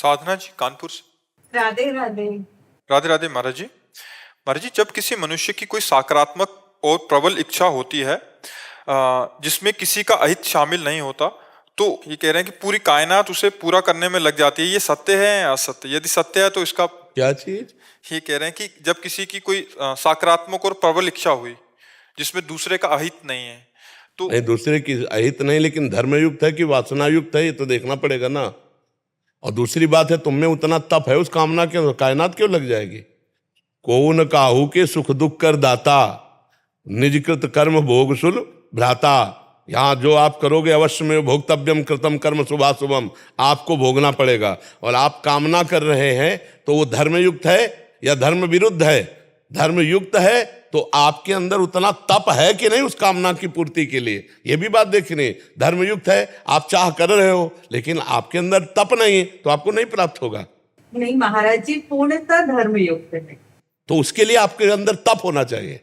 साधना जी कानपुर से। राधे राधे। राधे राधे महाराज जी। महाराज जी, जब किसी मनुष्य की कोई सकारात्मक और प्रबल इच्छा होती है जिसमें किसी का अहित शामिल नहीं होता, तो ये कह रहे हैं कि पूरी कायनात उसे पूरा करने में लग जाती है। ये सत्य है या असत्य? यदि सत्य है तो इसका क्या चीज? ये कह रहे हैं कि जब किसी की कोई सकारात्मक और प्रबल इच्छा हुई जिसमें दूसरे का अहित नहीं है, तो नहीं, दूसरे की अहित नहीं, लेकिन धर्मयुक्त है कि वासनायुक्त है, ये तो देखना पड़ेगा ना। और दूसरी बात है, तुम में उतना तप है, उस कामना के कायनात क्यों लग जाएगी? को न काहू के सुख दुख कर दाता, निजकृत कर्म भोग सुल भ्राता। यहाँ जो आप करोगे अवश्य में भोक्तव्यम कृतम कर्म शुभाशुभम, आपको भोगना पड़ेगा। और आप कामना कर रहे हैं तो वो धर्मयुक्त है या धर्म विरुद्ध है? धर्मयुक्त है तो आपके अंदर उतना तप है कि नहीं उस कामना की पूर्ति के लिए, ये भी बात देखनी। धर्मयुक्त है, आप चाह कर रहे हो लेकिन आपके अंदर तप नहीं है तो आपको नहीं प्राप्त होगा। नहीं महाराज जी, पूर्णतः धर्मयुक्त है तो उसके लिए आपके अंदर तप होना चाहिए,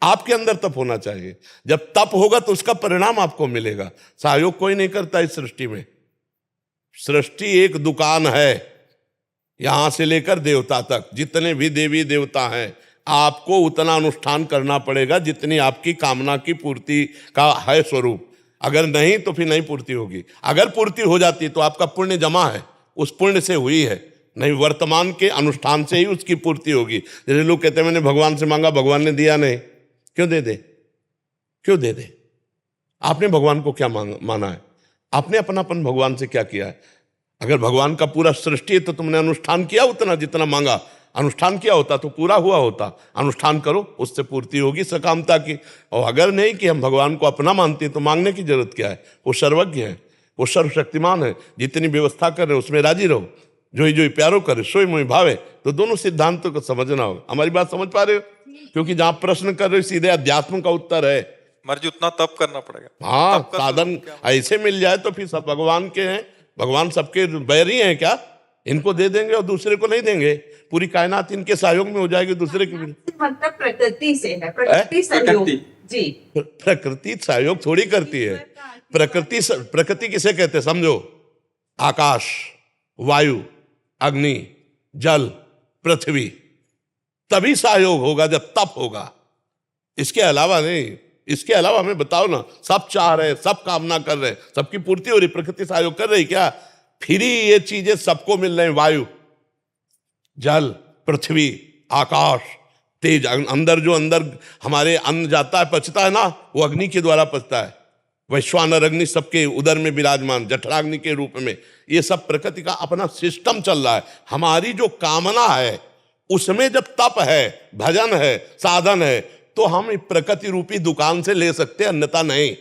आपके अंदर तप होना चाहिए। जब तप होगा तो उसका परिणाम आपको मिलेगा। सहयोग कोई नहीं करता इस सृष्टि में। सृष्टि एक दुकान है, यहां से लेकर देवता तक जितने भी देवी देवता हैं, आपको उतना अनुष्ठान करना पड़ेगा जितनी आपकी कामना की पूर्ति का है स्वरूप। अगर नहीं तो फिर नहीं पूर्ति होगी। अगर पूर्ति हो जाती तो आपका पुण्य जमा है, उस पुण्य से हुई है, नहीं वर्तमान के अनुष्ठान से ही उसकी पूर्ति होगी। जैसे लोग कहते हैं मैंने भगवान से मांगा, भगवान ने दिया नहीं, क्यों दे दे? क्यों दे दे? आपने भगवान को क्या माना है? आपने अपनापन भगवान से क्या किया है? अगर भगवान का पूरा सृष्टि है तो तुमने अनुष्ठान किया उतना जितना मांगा, अनुष्ठान किया होता तो पूरा हुआ होता। अनुष्ठान करो, उससे पूर्ति होगी सकामता की। और अगर नहीं कि हम भगवान को अपना मानते हैं तो मांगने की जरूरत क्या है? वो सर्वज्ञ है, वो सर्वशक्तिमान है। जितनी व्यवस्था कर रहे उसमें राजी रहो। जो ही प्यारो करे सोई मोहि भावे। तो दोनों सिद्धांतों को समझना होगा। हमारी बात समझ पा रहे हो? क्योंकि जहां प्रश्न कर रहे हो सीधे अध्यात्म का उत्तर है। मर्जी उतना तप करना पड़ेगा। हाँ, साधन ऐसे मिल जाए तो फिर सब भगवान के हैं। भगवान सबके बैरी हैं क्या? इनको दे देंगे और दूसरे को नहीं देंगे। पूरी कायनात इनके सहयोग में हो जाएगी, दूसरे की मतलब प्रकृति से है, प्रकृति सहयोग जी। प्रकृति सहयोग थोड़ी करती है। प्रकृति किसे कहते हैं समझो? आकाश, वायु, अग्नि, जल, पृथ्वी। तभी सहयोग होगा जब तप होगा, इसके अलावा नहीं। इसके अलावा हमें बताओ ना, सब चाह रहे, सब कामना कर रहे, सबकी पूर्ति हो रही, प्रकृति सहयोग कर रही क्या? फिर ही ये चीजें सबको मिल रही। वायु, जल, पृथ्वी, आकाश, तेज। अंदर हमारे अन्न जाता है, पचता है ना, वो अग्नि के द्वारा पचता है। वैश्वानर अग्नि सबके उदर में विराजमान जठराग्नि के रूप में। ये सब प्रकृति का अपना सिस्टम चल रहा है। हमारी जो कामना है उसमें जब तप है, भजन है, साधन है, तो हम प्रकृति रूपी दुकान से ले सकते हैं, अन्यथा नहीं।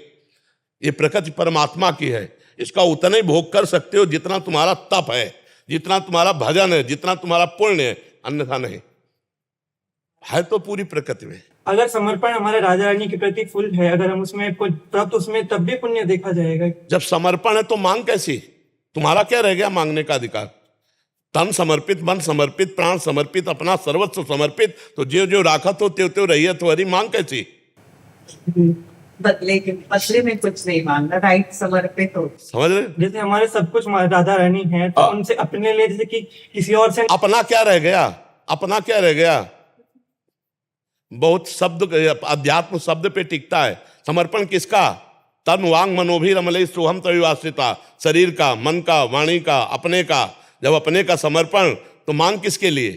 ये प्रकृति परमात्मा की है, इसका उतना ही भोग कर सकते हो जितना तुम्हारा तप है, जितना तुम्हारा भजन है, जितना तुम्हारा पुण्य है, अन्यथा नहीं है। तो पूरी प्रकृति में अगर समर्पण हमारे राजा रानी के प्रति फुल है, अगर हम उसमें कुछ प्राप्त, उसमें तब भी पुण्य देखा जाएगा। जब समर्पण है तो मांग कैसी? तुम्हारा क्या रह गया मांगने का अधिकार? तन समर्पित, मन समर्पित, प्राण समर्पित, अपना सर्वस्व समर्पित। तो जो राखत हो त्यो रहिए, तो हरी मांग कैसी? बदले में कुछ नहीं मांगना, राइट? समर्पित हो। समझ रहे? जैसे हमारे सब कुछ राधा रानी है, तो उनसे अपने लिए, जैसे कि किसी और से अपना क्या रह गया? अपना क्या रह गया? बहुत शब्द, अध्यात्म शब्द पे टिकता है। समर्पण किसका? तन वांग मनोभी रमले सोहम तविवासिता। शरीर का, मन का, वाणी का, अपने का। जब अपने का समर्पण, तो मांग किसके लिए?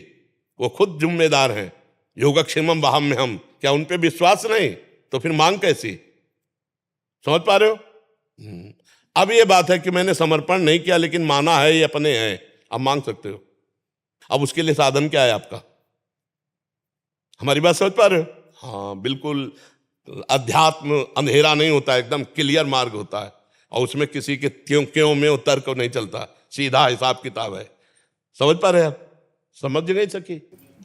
वो खुद जिम्मेदार हैं। योगक्षेमम वाहम में हम, क्या उन पे विश्वास नहीं? तो फिर मांग कैसी? समझ पा रहे हो? अब ये बात है कि मैंने समर्पण नहीं किया लेकिन माना है, ये अपने हैं, अब मांग सकते हो। अब उसके लिए साधन क्या है आपका? हमारी बात समझ पा रहे हो? हाँ, बिल्कुल। अध्यात्म अंधेरा नहीं होता, एकदम क्लियर मार्ग होता है। और उसमें किसी के क्यों में तर्क नहीं चलता, सीधा हिसाब किताब है। समझ पा रहे हैं आप? समझ नहीं सकी?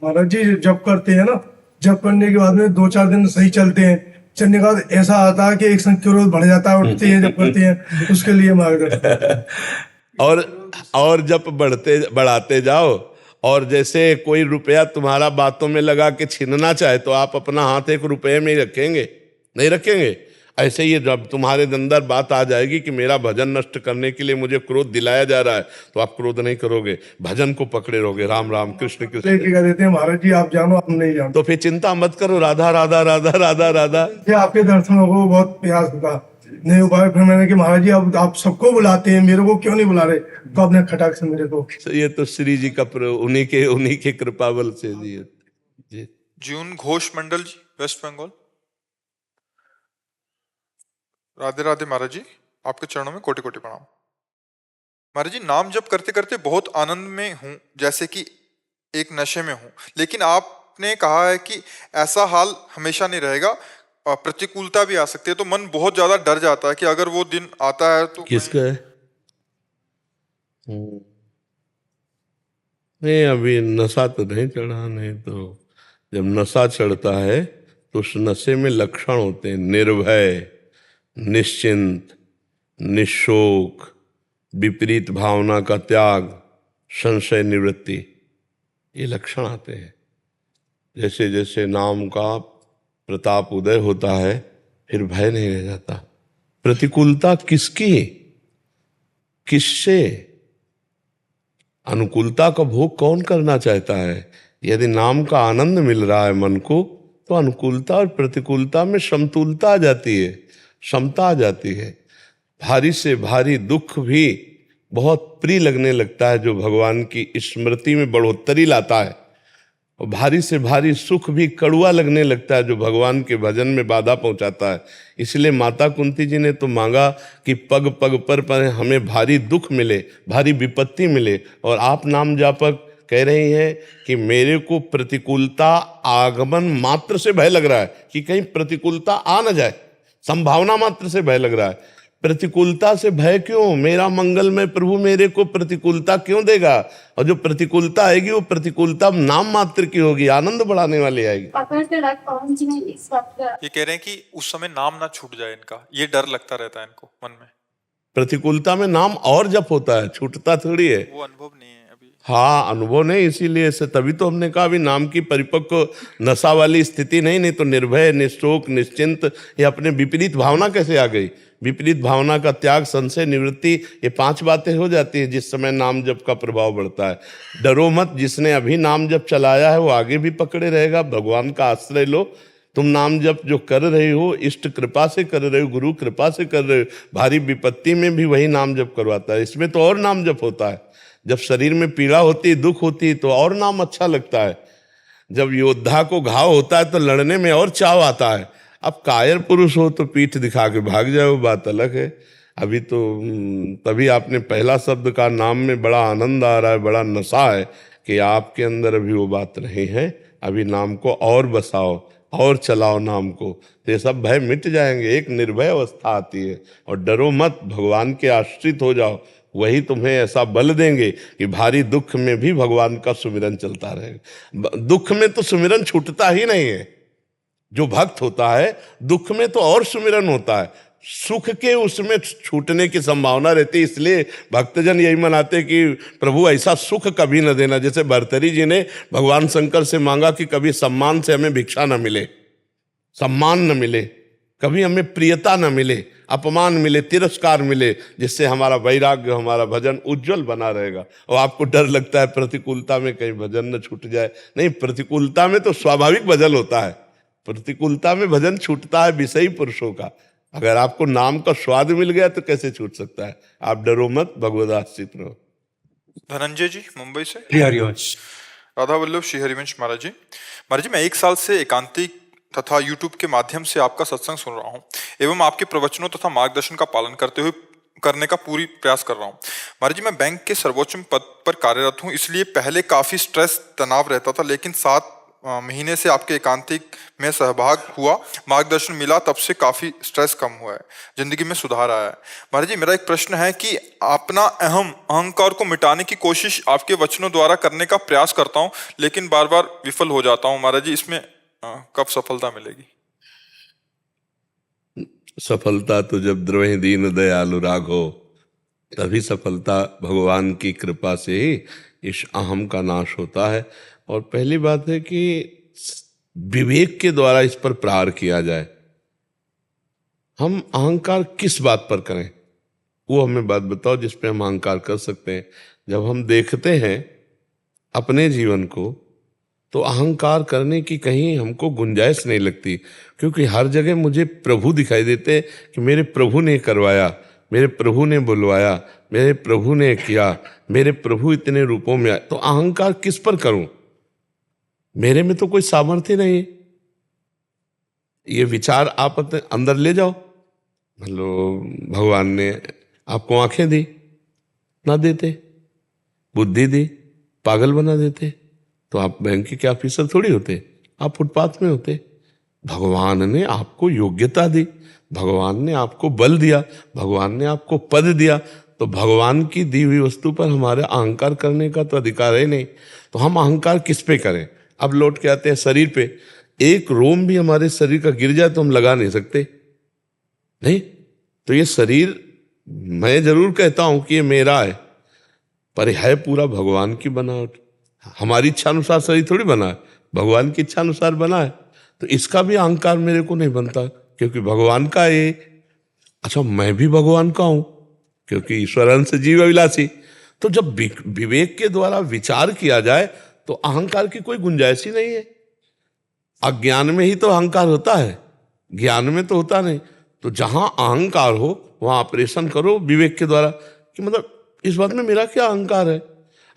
महाराज जी, जब करते हैं ना, जब करने के बाद में 2-4 दिन सही चलते हैं, चलने के बाद ऐसा आता है कि एक संख्या रोज बढ़ जाता है, उठते हैं जब करते हैं, उसके लिए मार्गदर्शन। और जब बढ़ाते जाओ, और जैसे कोई रुपया तुम्हारा बातों में लगा के छीनना चाहे तो आप अपना हाथ एक रुपये में ही रखेंगे? नहीं रखेंगे। ऐसे ही जब तुम्हारे अंदर बात आ जाएगी कि मेरा भजन नष्ट करने के लिए मुझे क्रोध दिलाया जा रहा है, तो आप क्रोध नहीं करोगे, भजन को पकड़े रहोगे, राम राम कृष्ण कृष्ण। लेके कह देते हैं महाराज जी आप जानो हम नहीं जानते। तो फिर चिंता मत करो, राधा राधा राधा राधा राधा। ये आपके दर्शनों को बहुत प्रयास होता नहीं हो पाया, फिर मैंने कि महाराज जी अब आप सबको बुलाते हैं, मेरे को क्यों नहीं बुला रहे? तो आपने खटाक से मेरे को, ये तो श्री जी का उन्हीं के कृपा बल से जी। जून घोष मंडल जी, वेस्ट बंगाल। राधे राधे महाराज जी, आपके चरणों में कोटि कोटि प्रणाम। महाराज जी, नाम जप करते करते बहुत आनंद में हूँ, जैसे कि एक नशे में हूँ, लेकिन आपने कहा है कि ऐसा हाल हमेशा नहीं रहेगा, प्रतिकूलता भी आ सकती है, तो मन बहुत ज्यादा डर जाता है कि अगर वो दिन आता है तो किसका है? नहीं, अभी नशा तो नहीं चढ़ा, नहीं तो जब नशा चढ़ता है तो उस नशे में लक्षण होते हैं निर्भय, निश्चिंत, निशोक, विपरीत भावना का त्याग, संशय निवृत्ति, ये लक्षण आते हैं। जैसे जैसे नाम का प्रताप उदय होता है फिर भय नहीं रह जाता। प्रतिकूलता किसकी, किससे? अनुकूलता का भोग कौन करना चाहता है? यदि नाम का आनंद मिल रहा है मन को, तो अनुकूलता और प्रतिकूलता में समतुलता आ जाती है, समता आ जाती है। भारी से भारी दुख भी बहुत प्रिय लगने लगता है जो भगवान की स्मृति में बढ़ोतरी लाता है, और भारी से भारी सुख भी कड़ुआ लगने लगता है जो भगवान के भजन में बाधा पहुंचाता है। इसलिए माता कुंती जी ने तो मांगा कि पग पग पर हमें भारी दुख मिले, भारी विपत्ति मिले, और आप नाम जापक कह रही हैं कि मेरे को प्रतिकूलता आगमन मात्र से भय लग रहा है कि कहीं प्रतिकूलता आ न जाए, संभावना मात्र से भय लग रहा है। प्रतिकूलता से भय क्यों? मेरा मंगलमय प्रभु मेरे को प्रतिकूलता क्यों देगा? और जो प्रतिकूलता आएगी वो प्रतिकूलता नाम मात्र की होगी, आनंद बढ़ाने वाली आएगी। ये कह रहे हैं कि उस समय नाम ना छूट जाए इनका, ये डर लगता रहता है इनको मन में। प्रतिकूलता में नाम और जप होता है, छूटता थोड़ी है। वो अनुभव नहीं है अभी। हाँ, अनुभव नहीं, इसीलिए से तभी तो हमने कहा अभी नाम की परिपक्व नशा वाली स्थिति नहीं तो निर्भय, निशोक, निश्चिंत, ये अपने विपरीत भावना कैसे आ गई? विपरीत भावना का त्याग, संशय निवृत्ति, ये 5 बातें हो जाती है जिस समय नाम जप का प्रभाव बढ़ता है। डरो मत, जिसने अभी नाम जप चलाया है वो आगे भी पकड़े रहेगा। भगवान का आश्रय लो। तुम नाम जप जो कर रहे हो इष्ट कृपा से कर रहे हो, गुरु कृपा से कर रहे हो, भारी विपत्ति में भी वही नाम जप करवाता है। इसमें तो और नाम जप होता है। जब शरीर में पीड़ा होती है, दुख होती है, तो और नाम अच्छा लगता है। जब योद्धा को घाव होता है तो लड़ने में और चाव आता है। अब कायर पुरुष हो तो पीठ दिखा के भाग जाए, वो बात अलग है। अभी तो तभी आपने पहला शब्द का नाम में बड़ा आनंद आ रहा है, बड़ा नशा है कि आपके अंदर अभी वो बात नहीं है। अभी नाम को और बसाओ और चलाओ नाम को, तो ये सब भय मिट जाएंगे। एक निर्भय अवस्था आती है। और डरो मत, भगवान के आश्रित हो जाओ, वही तुम्हें ऐसा बल देंगे कि भारी दुख में भी भगवान का सुमिरन चलता रहेगा। दुख में तो सुमिरन छूटता ही नहीं है। जो भक्त होता है दुख में तो और सुमिरन होता है, सुख के उसमें छूटने की संभावना रहती है। इसलिए भक्तजन यही मनाते कि प्रभु ऐसा सुख कभी न देना। जैसे भर्तरी जी ने भगवान शंकर से मांगा कि कभी सम्मान से हमें भिक्षा न मिले, सम्मान न मिले, कभी हमें प्रियता न मिले, अपमान मिले, तिरस्कार मिले, जिससे हमारा वैराग्य, हमारा भजन उज्जवल बना रहेगा। और आपको डर लगता है प्रतिकूलता में कहीं भजन न छूट जाए। नहीं, प्रतिकूलता में तो स्वाभाविक भजन होता है, प्रतिकूलता में भजन छूटता है विषयी पुरुषों का। अगर आपको नाम का स्वाद मिल गया तो कैसे छूट सकता है? आप डरो मत, भगवद आश्रित रहो। धनंजय जी मुंबई से। हरिवंश। राधा वल्लभ श्री हरिवंश महाराज जी। महाराज जी, मैं 1 साल से एकांतिक तथा यूट्यूब के माध्यम से आपका सत्संग सुन रहा हूँ एवं आपके प्रवचनों तथा मार्गदर्शन का पालन करने का पूरी प्रयास कर रहा हूँ। महाराज जी, मैं बैंक के सर्वोच्च पद पर कार्यरत हूँ, इसलिए पहले काफी स्ट्रेस, तनाव रहता था, लेकिन 7 महीने से आपके एकांतिक में सहभाग हुआ, मार्गदर्शन मिला, तब से काफी स्ट्रेस कम हुआ है, जिंदगी में सुधार आया है। महाराज जी, मेरा एक प्रश्न है कि अपना अहंकार को मिटाने की कोशिश आपके वचनों द्वारा करने का प्रयास करता हूँ, लेकिन बार बार विफल हो जाता हूँ। महाराज जी, इसमें कब सफलता मिलेगी? सफलता तो जब द्रवहि दीन दयालु राघो, तभी सफलता भगवान की कृपा से ही इस अहम का नाश होता है। और पहली बात है कि विवेक के द्वारा इस पर प्रहार किया जाए। हम अहंकार किस बात पर करें, वो हमें बात बताओ जिस पे हम अहंकार कर सकते हैं। जब हम देखते हैं अपने जीवन को तो अहंकार करने की कहीं हमको गुंजाइश नहीं लगती, क्योंकि हर जगह मुझे प्रभु दिखाई देते कि मेरे प्रभु ने करवाया, मेरे प्रभु ने बुलवाया, मेरे प्रभु ने किया, मेरे प्रभु इतने रूपों में आए। तो अहंकार किस पर करूं? मेरे में तो कोई सामर्थ्य नहीं है। ये विचार आप अपने अंदर ले जाओ। मान लो भगवान ने आपको आंखें दी, ना देते, बुद्धि दी, पागल बना देते तो आप बैंक के ऑफिसर थोड़ी होते, आप फुटपाथ में होते। भगवान ने आपको योग्यता दी, भगवान ने आपको बल दिया, भगवान ने आपको पद दिया, तो भगवान की दी हुई वस्तु पर हमारे अहंकार करने का तो अधिकार है नहीं। तो हम अहंकार किस पे करें? अब लौट के आते हैं शरीर पे। एक रोम भी हमारे शरीर का गिर जाए तो हम लगा नहीं सकते, नहीं। तो ये शरीर मैं जरूर कहता हूं कि ये मेरा है, पर है पूरा भगवान की बनावट। हमारी इच्छा अनुसार शरीर थोड़ी बना है, भगवान की इच्छा अनुसार बना है। तो इसका भी अहंकार मेरे को नहीं बनता, क्योंकि भगवान का ये। अच्छा, मैं भी भगवान का हूं, क्योंकि ईश्वर अंश जीव अभिलाषी। तो जब विवेक के द्वारा विचार किया जाए तो अहंकार की कोई गुंजाइश ही नहीं है। अज्ञान में ही तो अहंकार होता है, ज्ञान में तो होता नहीं। तो जहां अहंकार हो वहां ऑपरेशन करो विवेक के द्वारा, कि मतलब इस बात में मेरा क्या अहंकार है।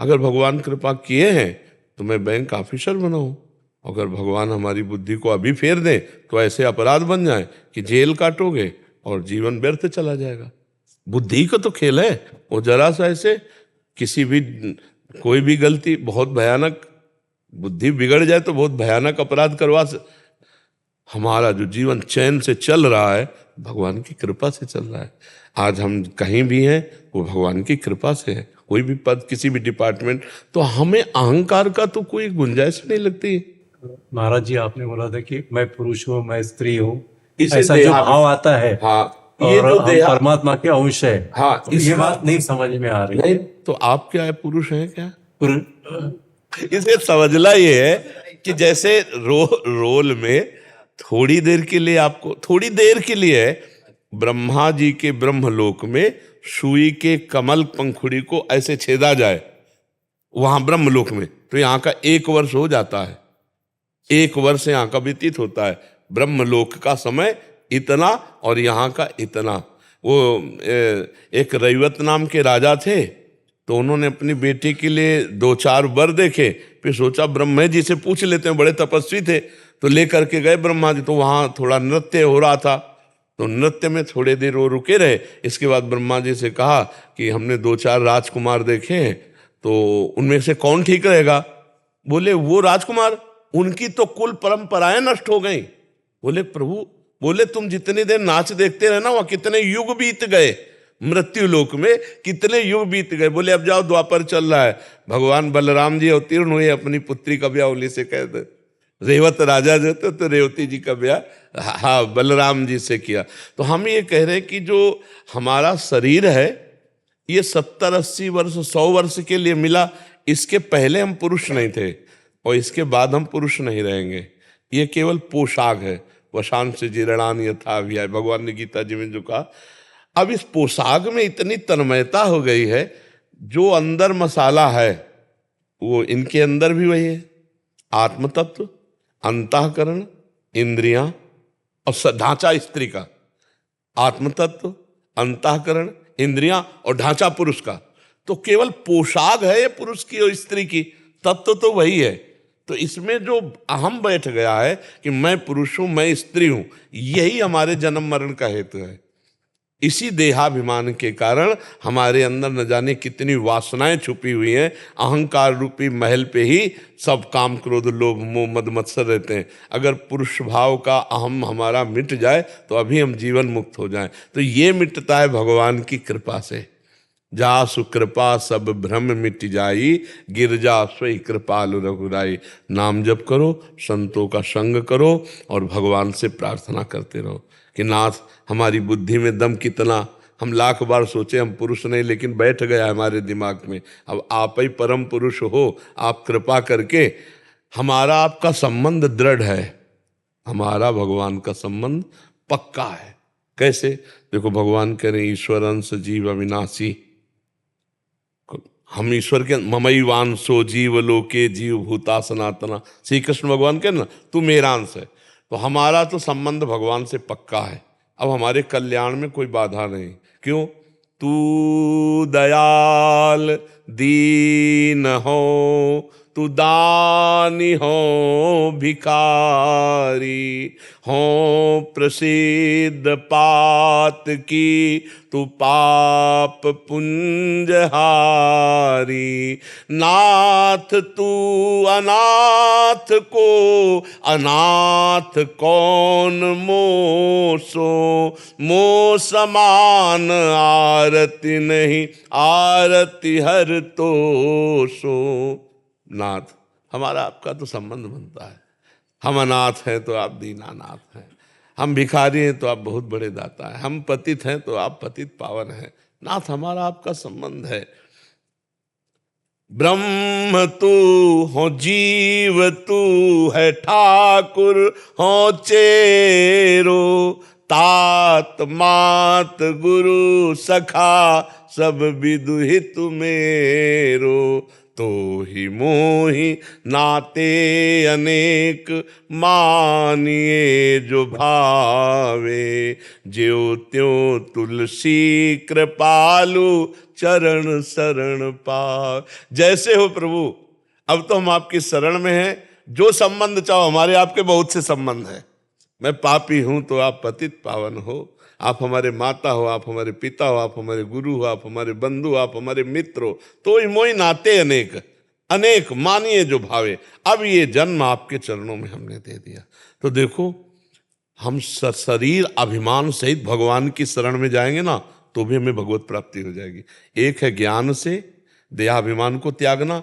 अगर भगवान कृपा किए हैं तो मैं बैंक ऑफिसर बनाऊं, अगर भगवान हमारी बुद्धि को अभी फेर दें तो ऐसे अपराध बन जाए कि जेल काटोगे और जीवन व्यर्थ चला जाएगा। बुद्धि का तो खेल है, वो जरा सा ऐसे किसी भी कोई भी गलती बहुत भयानक, बुद्धि बिगड़ जाए तो बहुत भयानक अपराध करवा से। हमारा जो जीवन चैन से चल रहा है भगवान की कृपा से चल रहा है। आज हम कहीं भी हैं वो भगवान की कृपा से है। कोई भी पद, किसी भी डिपार्टमेंट, तो हमें अहंकार का तो कोई गुंजाइश नहीं लगती। महाराज जी, आपने बोला था कि मैं पुरुष हूँ, मैं स्त्री हूँ, इसे ऐसा जो भाव आता है, हाँ, ये और जो हम देहा, परमात्मा के अंश है, हाँ, तो ये बात नहीं समझ में आ रही नहीं। तो आप क्या है, पुरुष हैं क्या? पुरुष- इसे समझना ये है कि जैसे रोल में थोड़ी देर के लिए, आपको थोड़ी देर के लिए ब्रह्मा जी के ब्रह्मलोक में सुई के कमल पंखुड़ी को ऐसे छेदा जाए वहां ब्रह्मलोक में, तो यहाँ का 1 वर्ष हो जाता है। 1 वर्ष यहाँ का व्यतीत होता है। ब्रह्मलोक का समय इतना और यहाँ का इतना। वो एक रैवत नाम के राजा थे, तो उन्होंने अपनी बेटी के लिए 2-4 वर देखे, फिर सोचा ब्रह्मा जी से पूछ लेते हैं, बड़े तपस्वी थे, तो लेकर के गए ब्रह्मा जी। तो वहां थोड़ा नृत्य हो रहा था, तो नृत्य में थोड़े देर वो रुके रहे। इसके बाद ब्रह्मा जी से कहा कि हमने 2-4 राजकुमार देखे हैं, तो उनमें से कौन ठीक रहेगा? बोले वो राजकुमार, उनकी तो कुल परंपराएं नष्ट हो गई। बोले प्रभु, बोले तुम जितनी देर नाच देखते रहे ना, वहां कितने युग बीत गए, मृत्यु लोक में कितने युग बीत गए। बोले अब जाओ, द्वापर चल रहा है। भगवान बलराम जी अवतीर्ण हुए, अपनी पुत्री का ब्याह उन्हीं से कह दे। रेवत राजा जो थे तो रेवती जी का ब्याह हाँ बलराम जी से किया। तो हम ये कह रहे हैं कि जो हमारा शरीर है ये 70-80 वर्ष 100 वर्ष के लिए मिला। इसके पहले हम पुरुष नहीं थे और इसके बाद हम पुरुष नहीं रहेंगे। ये केवल पोशाक है। वशांश जीर्णान यथा अभियाय, भगवान ने गीता जी में जो कहा। अब इस पोशाक में इतनी तन्मयता हो गई है, जो अंदर मसाला है वो इनके अंदर भी वही है। आत्म तत्व, अंतःकरण, इंद्रियां और ढांचा स्त्री का। आत्म तत्व, अंतःकरण, इंद्रियां और ढांचा पुरुष का। तो केवल पोशाक है ये पुरुष की और स्त्री की, तत्व तो वही है। तो इसमें जो अहम बैठ गया है कि मैं पुरुष हूं, मैं स्त्री हूं, यही हमारे जन्म मरण का हेतु है। इसी देहाभिमान के कारण हमारे अंदर न जाने कितनी वासनाएं छुपी हुई हैं। अहंकार रूपी महल पे ही सब काम क्रोध लोभ मोह मद मत्सर रहते हैं। अगर पुरुष भाव का अहम हमारा मिट जाए तो अभी हम जीवन मुक्त हो जाएं। तो ये मिटता है भगवान की कृपा से। जा सुकृपा सब भ्रम मिट जाई, गिरजा सोई कृपालु रघुराई। नाम जप करो, संतों का संग करो और भगवान से प्रार्थना करते रहो कि नाथ हमारी बुद्धि में दम कितना, हम लाख बार सोचे हम पुरुष नहीं, लेकिन बैठ गया हमारे दिमाग में। अब आप ही परम पुरुष हो, आप कृपा करके हमारा आपका संबंध दृढ़ है, हमारा भगवान का संबंध पक्का है। कैसे? देखो भगवान कह रहे ईश्वर अंश जीव अविनाशी, हम ईश्वर के ममई वांसो जीव लोके जीव भूता सनातना, श्री कृष्ण भगवान कह ना तू मेरा अंश है। तो हमारा तो संबंध भगवान से पक्का है, अब हमारे कल्याण में कोई बाधा नहीं। क्यों? तू दयाल दीन हो, तू दानी हो भिखारी, हो प्रसिद्ध पात की तू पाप पुंजहारी। नाथ तू अनाथ को अनाथ कौन मोसो, मो समान आरती नहीं आरती हर तो सो। नाथ, हमारा आपका तो संबंध बनता है। हम अनाथ हैं तो आप दीनानाथ हैं, हम भिखारी हैं तो आप बहुत बड़े दाता हैं, हम पतित हैं तो आप पतित पावन हैं। नाथ, हमारा आपका संबंध है। ब्रह्म तू हो, जीव तू है, ठाकुर हो चेरो, तात मात गुरु सखा सब विदुहित मेरो। तो ही मोहि नाते अनेक मानिए जो भावे, ज्यों त्यों तुलसी कृपालु चरण शरण पावे। जैसे हो प्रभु, अब तो हम आपकी शरण में हैं, जो संबंध चाहो, हमारे आपके बहुत से संबंध हैं। मैं पापी हूं तो आप पतित पावन हो, आप हमारे माता हो, आप हमारे पिता हो, आप हमारे गुरु हो, आप हमारे बंधु हो, आप हमारे मित्र हो। तो ही मोहि नाते अनेक अनेक मानिए जो भावे। अब ये जन्म आपके चरणों में हमने दे दिया, तो देखो हम शरीर अभिमान सहित भगवान की शरण में जाएंगे ना, तो भी हमें भगवत प्राप्ति हो जाएगी। एक है ज्ञान से देहाभिमान को त्यागना,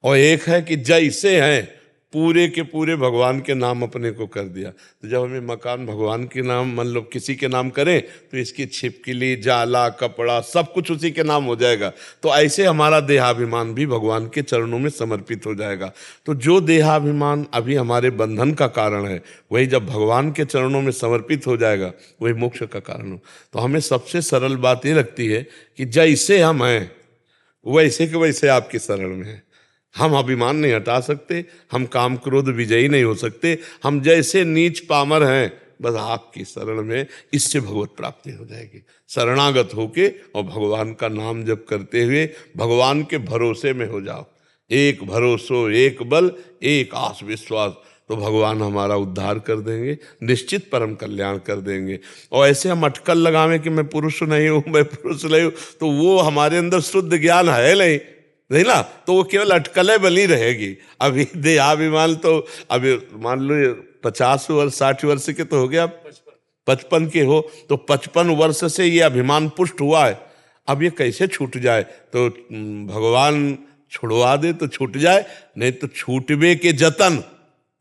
और एक है कि जैसे हैं पूरे के पूरे भगवान के नाम अपने को कर दिया। तो जब हमें मकान भगवान के नाम, मतलब किसी के नाम करें, तो इसकी छिपकली, जाला, कपड़ा सब कुछ उसी के नाम हो जाएगा। तो ऐसे हमारा देहाभिमान भी भगवान के चरणों में समर्पित हो जाएगा। तो जो देहाभिमान अभी हमारे बंधन का कारण है, वही जब भगवान के चरणों में समर्पित हो जाएगा, वही मोक्ष का कारण हो। तो हमें सबसे सरल बात ये लगती है कि जैसे हम हैं वैसे के वैसे आपकी शरण में है। हम अभिमान नहीं हटा सकते, हम काम क्रोध विजयी नहीं हो सकते, हम जैसे नीच पामर हैं, बस आपकी शरण में, इससे भगवत प्राप्ति हो जाएगी। शरणागत होके और भगवान का नाम जप करते हुए भगवान के भरोसे में हो जाओ। एक भरोसो एक बल एक आस विश्वास, तो भगवान हमारा उद्धार कर देंगे, निश्चित परम कल्याण कर देंगे। और ऐसे हम अटकल लगावें कि मैं पुरुष नहीं हूँ, मैं पुरुष नहीं हूँ, तो वो हमारे अंदर शुद्ध ज्ञान है नहीं ना, तो वो केवल अटकलें बनी रहेगी। अभी देहाभिमान तो अभी मान लो 50 वर्ष 60 वर्ष के तो हो गया, 55 के हो, तो 55 वर्ष से ये अभिमान पुष्ट हुआ है। अब ये कैसे छूट जाए? तो भगवान छुड़वा दे तो छूट जाए, नहीं तो छूटवे के जतन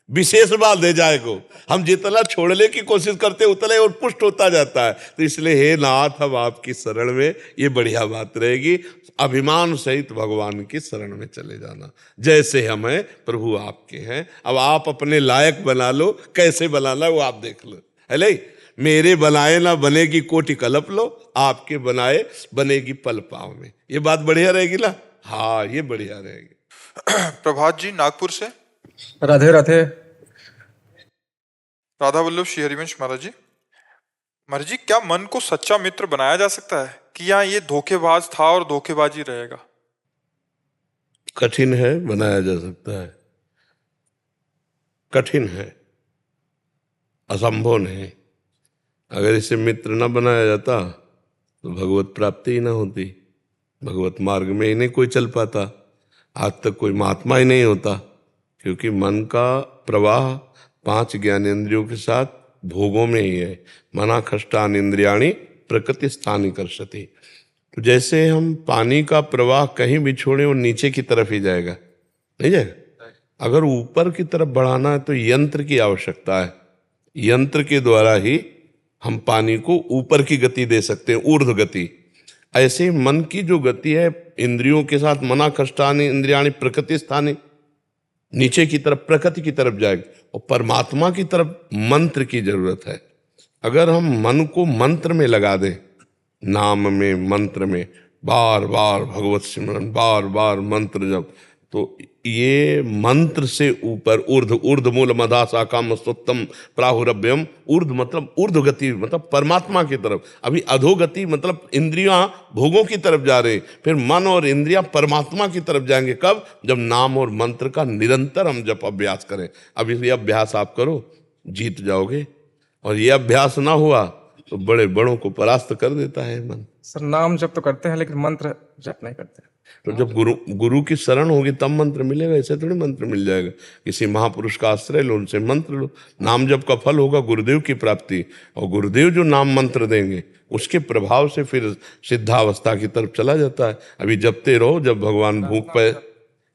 विशेष बात दे जाएगो। हम जितना छोड़ने की कोशिश करते उतना और पुष्ट होता जाता है। तो इसलिए हे नाथ, हम आपकी शरण में, ये बढ़िया बात रहेगी, अभिमान सहित भगवान की शरण में चले जाना। जैसे हम हैं प्रभु आपके हैं, अब आप अपने लायक बना लो, कैसे बनाना वो आप देख लो, है नहीं? मेरे बनाए ना बनेगी कोटि कल्प लो, आपके बनाए बनेगी पल पाँव में। ये बात बढ़िया रहेगी ना? हाँ, ये बढ़िया रहेगी। प्रभात जी नागपुर से। राधे राधे। राधा वल्लभ श्री हरिवंश महाराज जी। महाराज जी, क्या मन को सच्चा मित्र बनाया जा सकता है कि या ये धोखेबाज था और धोखेबाजी रहेगा? कठिन है, बनाया जा सकता है। कठिन है, असंभव नहीं। अगर इसे मित्र न बनाया जाता तो भगवत प्राप्ति ही ना होती, भगवत मार्ग में ही नहीं कोई चल पाता, आज तक कोई महात्मा ही नहीं होता। क्योंकि मन का प्रवाह 5 ज्ञानेंद्रियों के साथ भोगों में ही है। मना खष्टान इंद्रियाणि प्रकृति स्थानी कर्षति। तो जैसे हम पानी का प्रवाह कहीं भी छोड़े वो नीचे की तरफ ही जाएगा, नहीं जाएगा। अगर ऊपर की तरफ बढ़ाना है तो यंत्र की आवश्यकता है, यंत्र के द्वारा ही हम पानी को ऊपर की गति दे सकते हैं, ऊर्ध्व गति। ऐसे मन की जो गति है इंद्रियों के साथ, मना कष्टानि इंद्रियाणि प्रकृति स्थानी, नीचे की तरफ प्रकृति की तरफ जाएगी। और परमात्मा की तरफ मंत्र की जरूरत है। अगर हम मन को मंत्र में लगा दें, नाम में, मंत्र में, बार बार भगवत सिमरन, बार बार मंत्र जप, तो ये मंत्र से ऊपर ऊर्ध मूल मधा शाखा मस्तोत्तम प्राहुरभ्यम, ऊर्ध मतलब ऊर्ध गति, मतलब परमात्मा की तरफ। अभी अधोगति मतलब इंद्रियां भोगों की तरफ जा रहे, फिर मन और इंद्रियां परमात्मा की तरफ जाएंगे। कब? जब नाम और मंत्र का निरंतर हम जप अभ्यास करें। अब ये अभ्यास आप करो, जीत जाओगे। और ये अभ्यास ना हुआ तो बड़े बड़ों को परास्त कर देता है मन। सर नाम जप तो करते हैं लेकिन मंत्र जप नहीं करते। तो जब गुरु की शरण होगी तब मंत्र मिलेगा, ऐसे थोड़ी मंत्र मिल जाएगा। किसी महापुरुष का आश्रय लो, उनसे मंत्र लो। नाम जप का फल होगा गुरुदेव की प्राप्ति, और गुरुदेव जो नाम मंत्र देंगे उसके प्रभाव से फिर सिद्धावस्था की तरफ चला जाता है। अभी जपते रहो, जब भगवान भूख पे,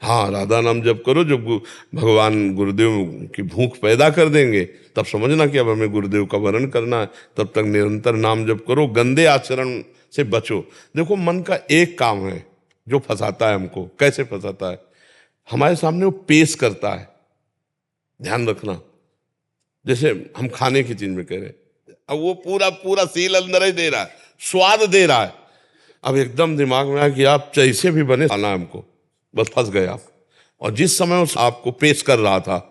हाँ राधा नाम जप करो, जब भगवान गुरुदेव की भूख पैदा कर देंगे तब समझना कि अब हमें गुरुदेव का वरण करना है। तब तक निरंतर नाम जप करो, गंदे आचरण से बचो। देखो मन का एक काम है जो फंसाता है हमको। कैसे फंसाता है? हमारे सामने वो पेश करता है, ध्यान रखना। जैसे हम खाने की चीज में कह रहे, अब वो पूरा सील अंदर ही दे रहा है, स्वाद दे रहा है। अब एकदम दिमाग में आया कि आप जैसे भी बने खाना हमको, बस फंस गए आप। और जिस समय उस आपको पेश कर रहा था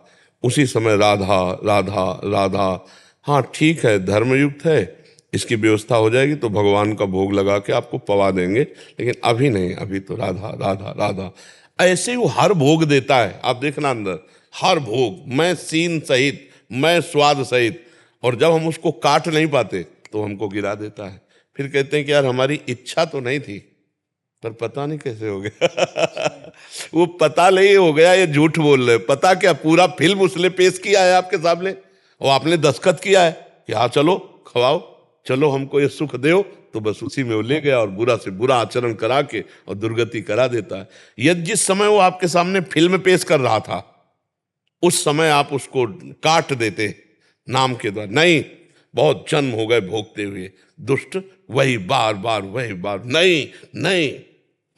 उसी समय राधा राधा राधा, हाँ ठीक है धर्मयुक्त है, इसकी व्यवस्था हो जाएगी तो भगवान का भोग लगा के आपको पवा देंगे, लेकिन अभी नहीं, अभी तो राधा राधा राधा। ऐसे ही वो हर भोग देता है, आप देखना अंदर हर भोग, मैं सीन सहित, मैं स्वाद सहित। और जब हम उसको काट नहीं पाते तो हमको गिरा देता है। फिर कहते हैं कि यार हमारी इच्छा तो नहीं थी, पर पता नहीं कैसे हो गया। वो पता नहीं हो गया, ये झूठ बोल रहे। पता क्या, पूरा फिल्म उसने पेश किया है आपके सामने, और आपने दस्तखत किया है कि हाँ चलो खवाओ, चलो हमको ये सुख दो, तो बस उसी में वो ले गया और बुरा से बुरा आचरण करा के और दुर्गति करा देता है। यदि जिस समय वो आपके सामने फिल्म पेश कर रहा था उस समय आप उसको काट देते नाम के द्वारा, नहीं, बहुत जन्म हो गए भोगते हुए, दुष्ट वही बार बार वही बार, नहीं नहीं,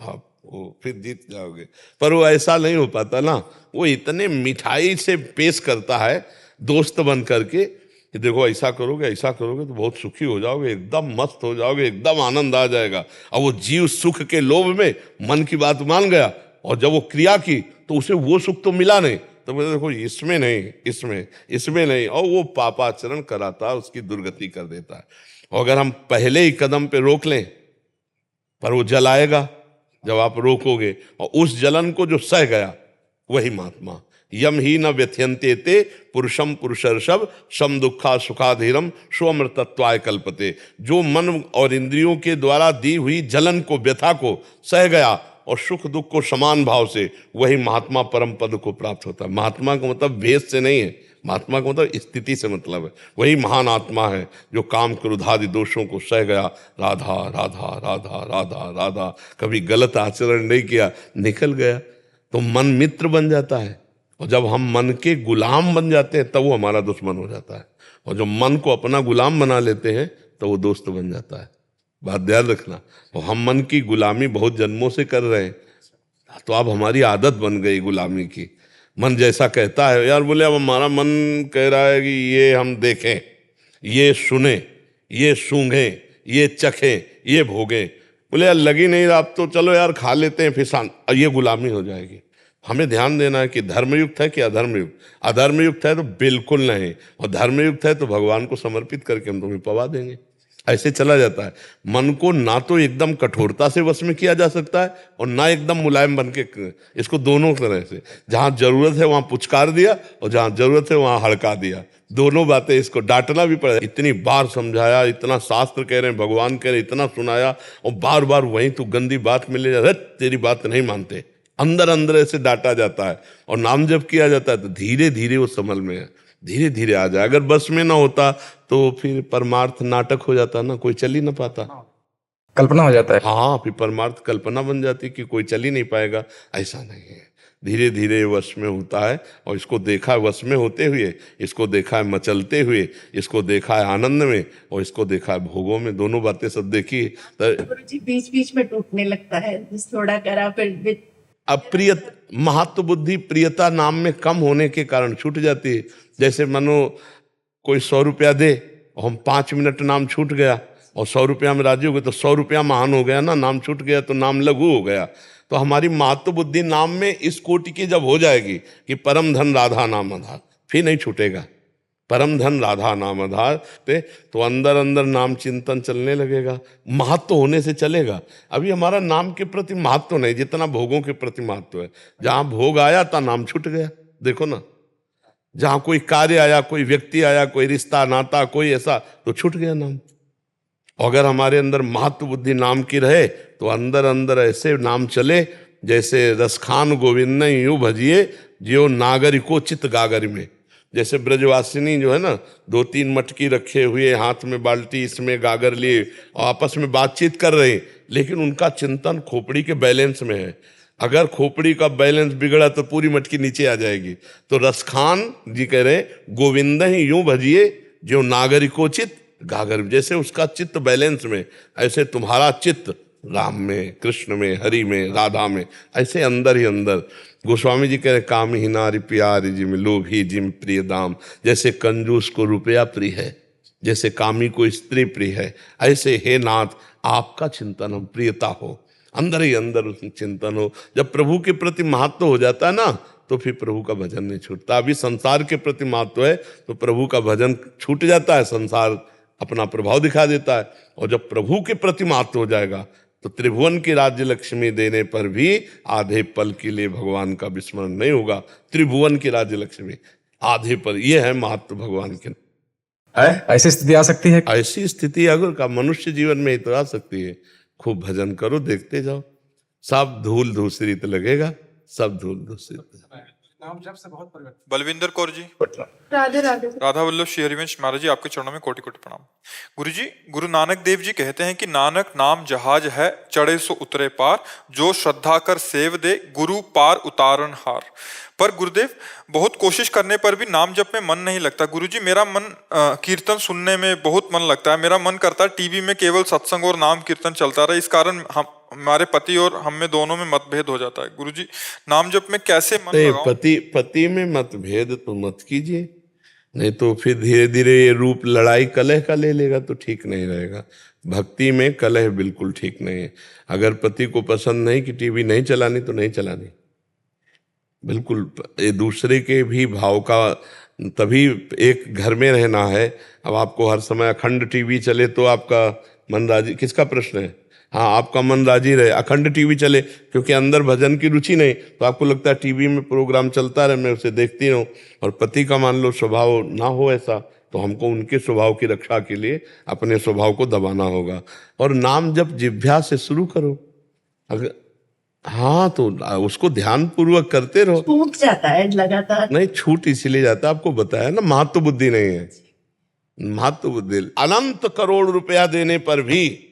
आप वो फिर जीत जाओगे। पर वो ऐसा नहीं हो पाता ना, वो इतने मिठाई से पेश करता है दोस्त बन करके कि देखो ऐसा करोगे तो बहुत सुखी हो जाओगे, एकदम मस्त हो जाओगे, एकदम आनंद आ जाएगा। और वो जीव सुख के लोभ में मन की बात मान गया, और जब वो क्रिया की तो उसे वो सुख तो मिला नहीं, तो बोले देखो इसमें नहीं, इसमें नहीं, और वो पापाचरण कराता है, उसकी दुर्गति कर देता है। और अगर हम पहले ही कदम पे रोक लें, पर वो जल आएगा जब आप रोकोगे, और उस जलन को जो सह गया वही महात्मा। यम ही न व्यथयन्ते ते पुरुषम पुरुषर्षभ सम दुखा सुखाधीरम स्वमृतत्वाय कल्पते। जो मन और इंद्रियों के द्वारा दी हुई जलन को, व्यथा को सह गया और सुख दुख को समान भाव से, वही महात्मा परम पद को प्राप्त होता है। महात्मा का मतलब भेद से नहीं है, महात्मा का मतलब स्थिति से मतलब है। वही महान आत्मा है जो काम क्रोधादि दोषों को सह गया, राधा राधा राधा राधा राधा, कभी गलत आचरण नहीं किया, निकल गया, तो मन मित्र बन जाता है। और जब हम मन के गुलाम बन जाते हैं तब वो हमारा दुश्मन हो जाता है, और जब मन को अपना गुलाम बना लेते हैं तो वो दोस्त बन जाता है। बात ध्यान रखना। और हम मन की गुलामी बहुत जन्मों से कर रहे हैं, तो अब हमारी आदत बन गई गुलामी की। मन जैसा कहता है, यार बोले अब हमारा मन कह रहा है कि ये हम देखें, ये सुने, ये सूंघें, ये चखें, ये भोगें। बोले यार लगी नहीं रहा, अब तो चलो यार खा लेते हैं, फिर ये गुलामी हो जाएगी। हमें ध्यान देना है कि धर्मयुक्त है कि अधर्मयुक्त। अधर्मयुक्त है तो बिल्कुल नहीं, और धर्मयुक्त है तो भगवान को समर्पित करके हम तुम्हें पवा देंगे। ऐसे चला जाता है। मन को ना तो एकदम कठोरता से वश में किया जा सकता है और ना एकदम मुलायम बन के, इसको दोनों तरह से, जहाँ जरूरत है वहाँ पुचकार दिया और जहाँ जरूरत है वहाँ हड़का दिया। दोनों बातें, इसको डांटना भी पड़ा। इतनी बार समझाया, इतना शास्त्र कह रहे हैं, भगवान कह रहे, इतना सुनाया, और बार बार वहीं तो गंदी बात मिले जा, तेरी बात नहीं मानते, अंदर अंदर ऐसे डांटा जाता है। और नाम जब किया जाता है तो धीरे धीरे वो समझ में है, धीरे धीरे आ जाए। अगर बस में ना होता तो फिर परमार्थ नाटक हो जाता ना, कोई चल ही ना पाता, कल्पना हो जाता है। हाँ, फिर परमार्थ कल्पना बन जाती कि कोई चल ही नहीं पाएगा। ऐसा नहीं है, धीरे धीरे वश में होता है। और इसको देखा है वश में होते हुए, इसको देखा है मचलते हुए, इसको देखा है आनंद में, और इसको देखा है भोगों में। दोनों बातें सब देखी। गुरुजी बीच बीच में टूटने लगता है, थोड़ा करा फिर अप्रिय महत्व बुद्धि प्रियता नाम में कम होने के कारण छूट जाती है। जैसे मानो कोई 100 रुपया दे और हम 5 मिनट नाम छूट गया और 100 रुपया में राजी हो गए तो 100 रुपया महान हो गया ना, नाम छूट गया तो नाम लघु हो गया। तो हमारी महत्व बुद्धि नाम में इस कोटि की जब हो जाएगी कि परम धन राधा नाम आधार, फिर नहीं छूटेगा। परम धन राधा नाम आधार पे तो अंदर अंदर नाम चिंतन चलने लगेगा, महत्व होने से चलेगा। अभी हमारा नाम के प्रति महत्व नहीं जितना भोगों के प्रति महत्व है। जहां भोग आया तो नाम छूट गया, देखो ना, जहां कोई कार्य आया, कोई व्यक्ति आया, कोई रिश्ता नाता, कोई ऐसा, तो छूट गया नाम। अगर हमारे अंदर महत्व बुद्धि नाम की रहे तो अंदर अंदर ऐसे नाम चले जैसे रसखान गोविंद यूं भजिए जियो नागरिको चित गागर में। जैसे ब्रजवासिनी जो है ना, 2-3 मटकी रखे हुए, हाथ में बाल्टी, इसमें गागर लिए और आपस में बातचीत कर रहे हैं, लेकिन उनका चिंतन खोपड़ी के बैलेंस में है। अगर खोपड़ी का बैलेंस बिगड़ा तो पूरी मटकी नीचे आ जाएगी। तो रसखान जी कह रहे गोविंद ही यूं भजिए जो नागरिकोचित गागर, जैसे उसका चित्त बैलेंस में, ऐसे तुम्हारा चित्त राम में, कृष्ण में, हरि में, राधा में, ऐसे अंदर ही अंदर। गोस्वामी जी कह रहे काम ही नारी प्यारी जिम लोभी जिम प्रिय दाम। जैसे कंजूस को रुपया प्रिय है, जैसे कामी को स्त्री प्रिय है, ऐसे हे नाथ आपका चिंतन हम प्रियता हो, अंदर ही अंदर उसमें चिंतन हो। जब प्रभु के प्रति महत्व हो जाता है ना तो फिर प्रभु का भजन नहीं छूटता। अभी संसार के प्रति महत्व है तो प्रभु का भजन छूट जाता है, संसार अपना प्रभाव दिखा देता है। और जब प्रभु के प्रति महत्व हो जाएगा तो त्रिभुवन की राज्य लक्ष्मी देने पर भी आधे पल के लिए भगवान का विस्मरण नहीं होगा। त्रिभुवन की राज्य लक्ष्मी आधे पल, ये है महत्व भगवान के। ऐसी स्थिति आ सकती है? ऐसी स्थिति अगर का मनुष्य जीवन में ही तो आ सकती है। खूब भजन करो, देखते जाओ, सब धूल धूसरित लगेगा, सब धूल धूसरित। नाम जप से बहुत परिवर्तन। बलविंदर कौर जी। राधे राधे। राधा वल्लभ श्री हरिवंश महाराज जी, आपके चरणों में कोटि कोटि प्रणाम। गुरु जी, गुरु नानक देव जी कहते हैं कि नानक नाम जहाज है, चढ़े सो उतरे पार, जो श्रद्धा कर सेव दे, गुरु पार उतारन हार। पर गुरुदेव, बहुत कोशिश करने पर भी नाम जप में मन नहीं लगता। गुरु जी, मेरा मन कीर्तन सुनने में बहुत मन लगता है। मेरा मन करता है टीवी में केवल सत्संग और नाम कीर्तन चलता रहे। इस कारण हमारे पति और हम में दोनों में मतभेद हो जाता है। गुरु जी, नाम जप में कैसे मन लगाऊं? पति में मतभेद तो मत कीजिए, नहीं तो फिर धीरे धीरे ये रूप लड़ाई कलह का ले लेगा तो ठीक नहीं रहेगा। भक्ति में कलह बिल्कुल ठीक नहीं है। अगर पति को पसंद नहीं कि टीवी नहीं चलानी तो नहीं चलानी, बिल्कुल। ये दूसरे के भी भाव का, तभी एक घर में रहना है। अब आपको हर समय अखंड टीवी चले तो आपका मन राजी, किसका प्रश्न है? हाँ, आपका मन राजी रहे, अखंड टीवी चले, क्योंकि अंदर भजन की रुचि नहीं तो आपको लगता है टीवी में प्रोग्राम चलता रहे, मैं उसे देखती रहूं। और पति का मान लो स्वभाव ना हो ऐसा, तो हमको उनके स्वभाव की रक्षा के लिए अपने स्वभाव को दबाना होगा। और नाम जब जिह्वा से शुरू करो, अगर हाँ तो उसको ध्यान पूर्वक करते रहो। छूट जाता है लगातार। नहीं, छूट इसीलिए जाता है, आपको बताया ना, महत्व बुद्धि नहीं है। महत्व बुद्धि, अनंत करोड़ रुपया देने पर भी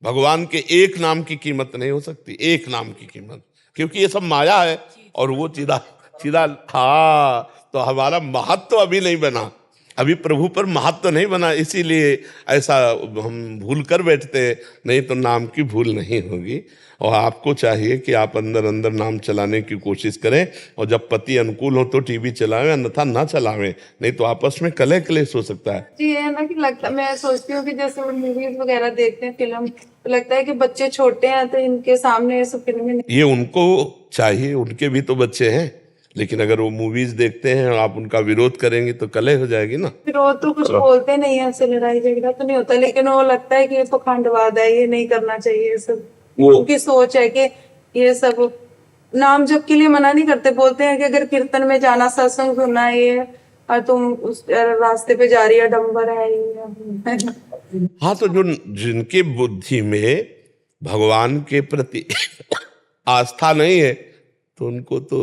भगवान के एक नाम की कीमत नहीं हो सकती, एक नाम की कीमत, क्योंकि ये सब माया है और वो चिदा चिदा। हाँ, तो हमारा महत्व अभी नहीं बना, अभी प्रभु पर महत्व नहीं बना, इसीलिए ऐसा हम भूल कर बैठते हैं। नहीं तो नाम की भूल नहीं होगी। और आपको चाहिए कि आप अंदर अंदर नाम चलाने की कोशिश करें, और जब पति अनुकूल हो तो टीवी चलावें, अन्यथा ना चलावें, नहीं तो आपस में कलह क्लेश हो सकता है। जी, है ना कि लगता, मैं सोचती हूँ कि जैसे मूवीज वगैरह देखते हैं, फिल्म, तो लगता है कि बच्चे छोटे हैं तो इनके सामने ये सब फिल्में ये उनको चाहिए, उनके भी तो बच्चे हैं, लेकिन अगर वो मूवीज देखते हैं और आप उनका विरोध करेंगे तो कलह हो जाएगी ना। फिर वो तो कुछ बोलते नहीं है, ऐसे लड़ाई झगड़ा तो नहीं होता, लेकिन वो लगता है कि ये पखंडवाद है, ये नहीं करना चाहिए, ये सब उनकी सोच है कि ये सब। नाम जप के लिए मना नहीं करते, बोलते हैं कि अगर कीर्तन में जाना, सत्संग सुनना, ये और तुम उस रास्ते पे जा रही है, डंबर है ये। हाँ, तो जो जिनके बुद्धि में भगवान के प्रति आस्था नहीं है तो उनको तो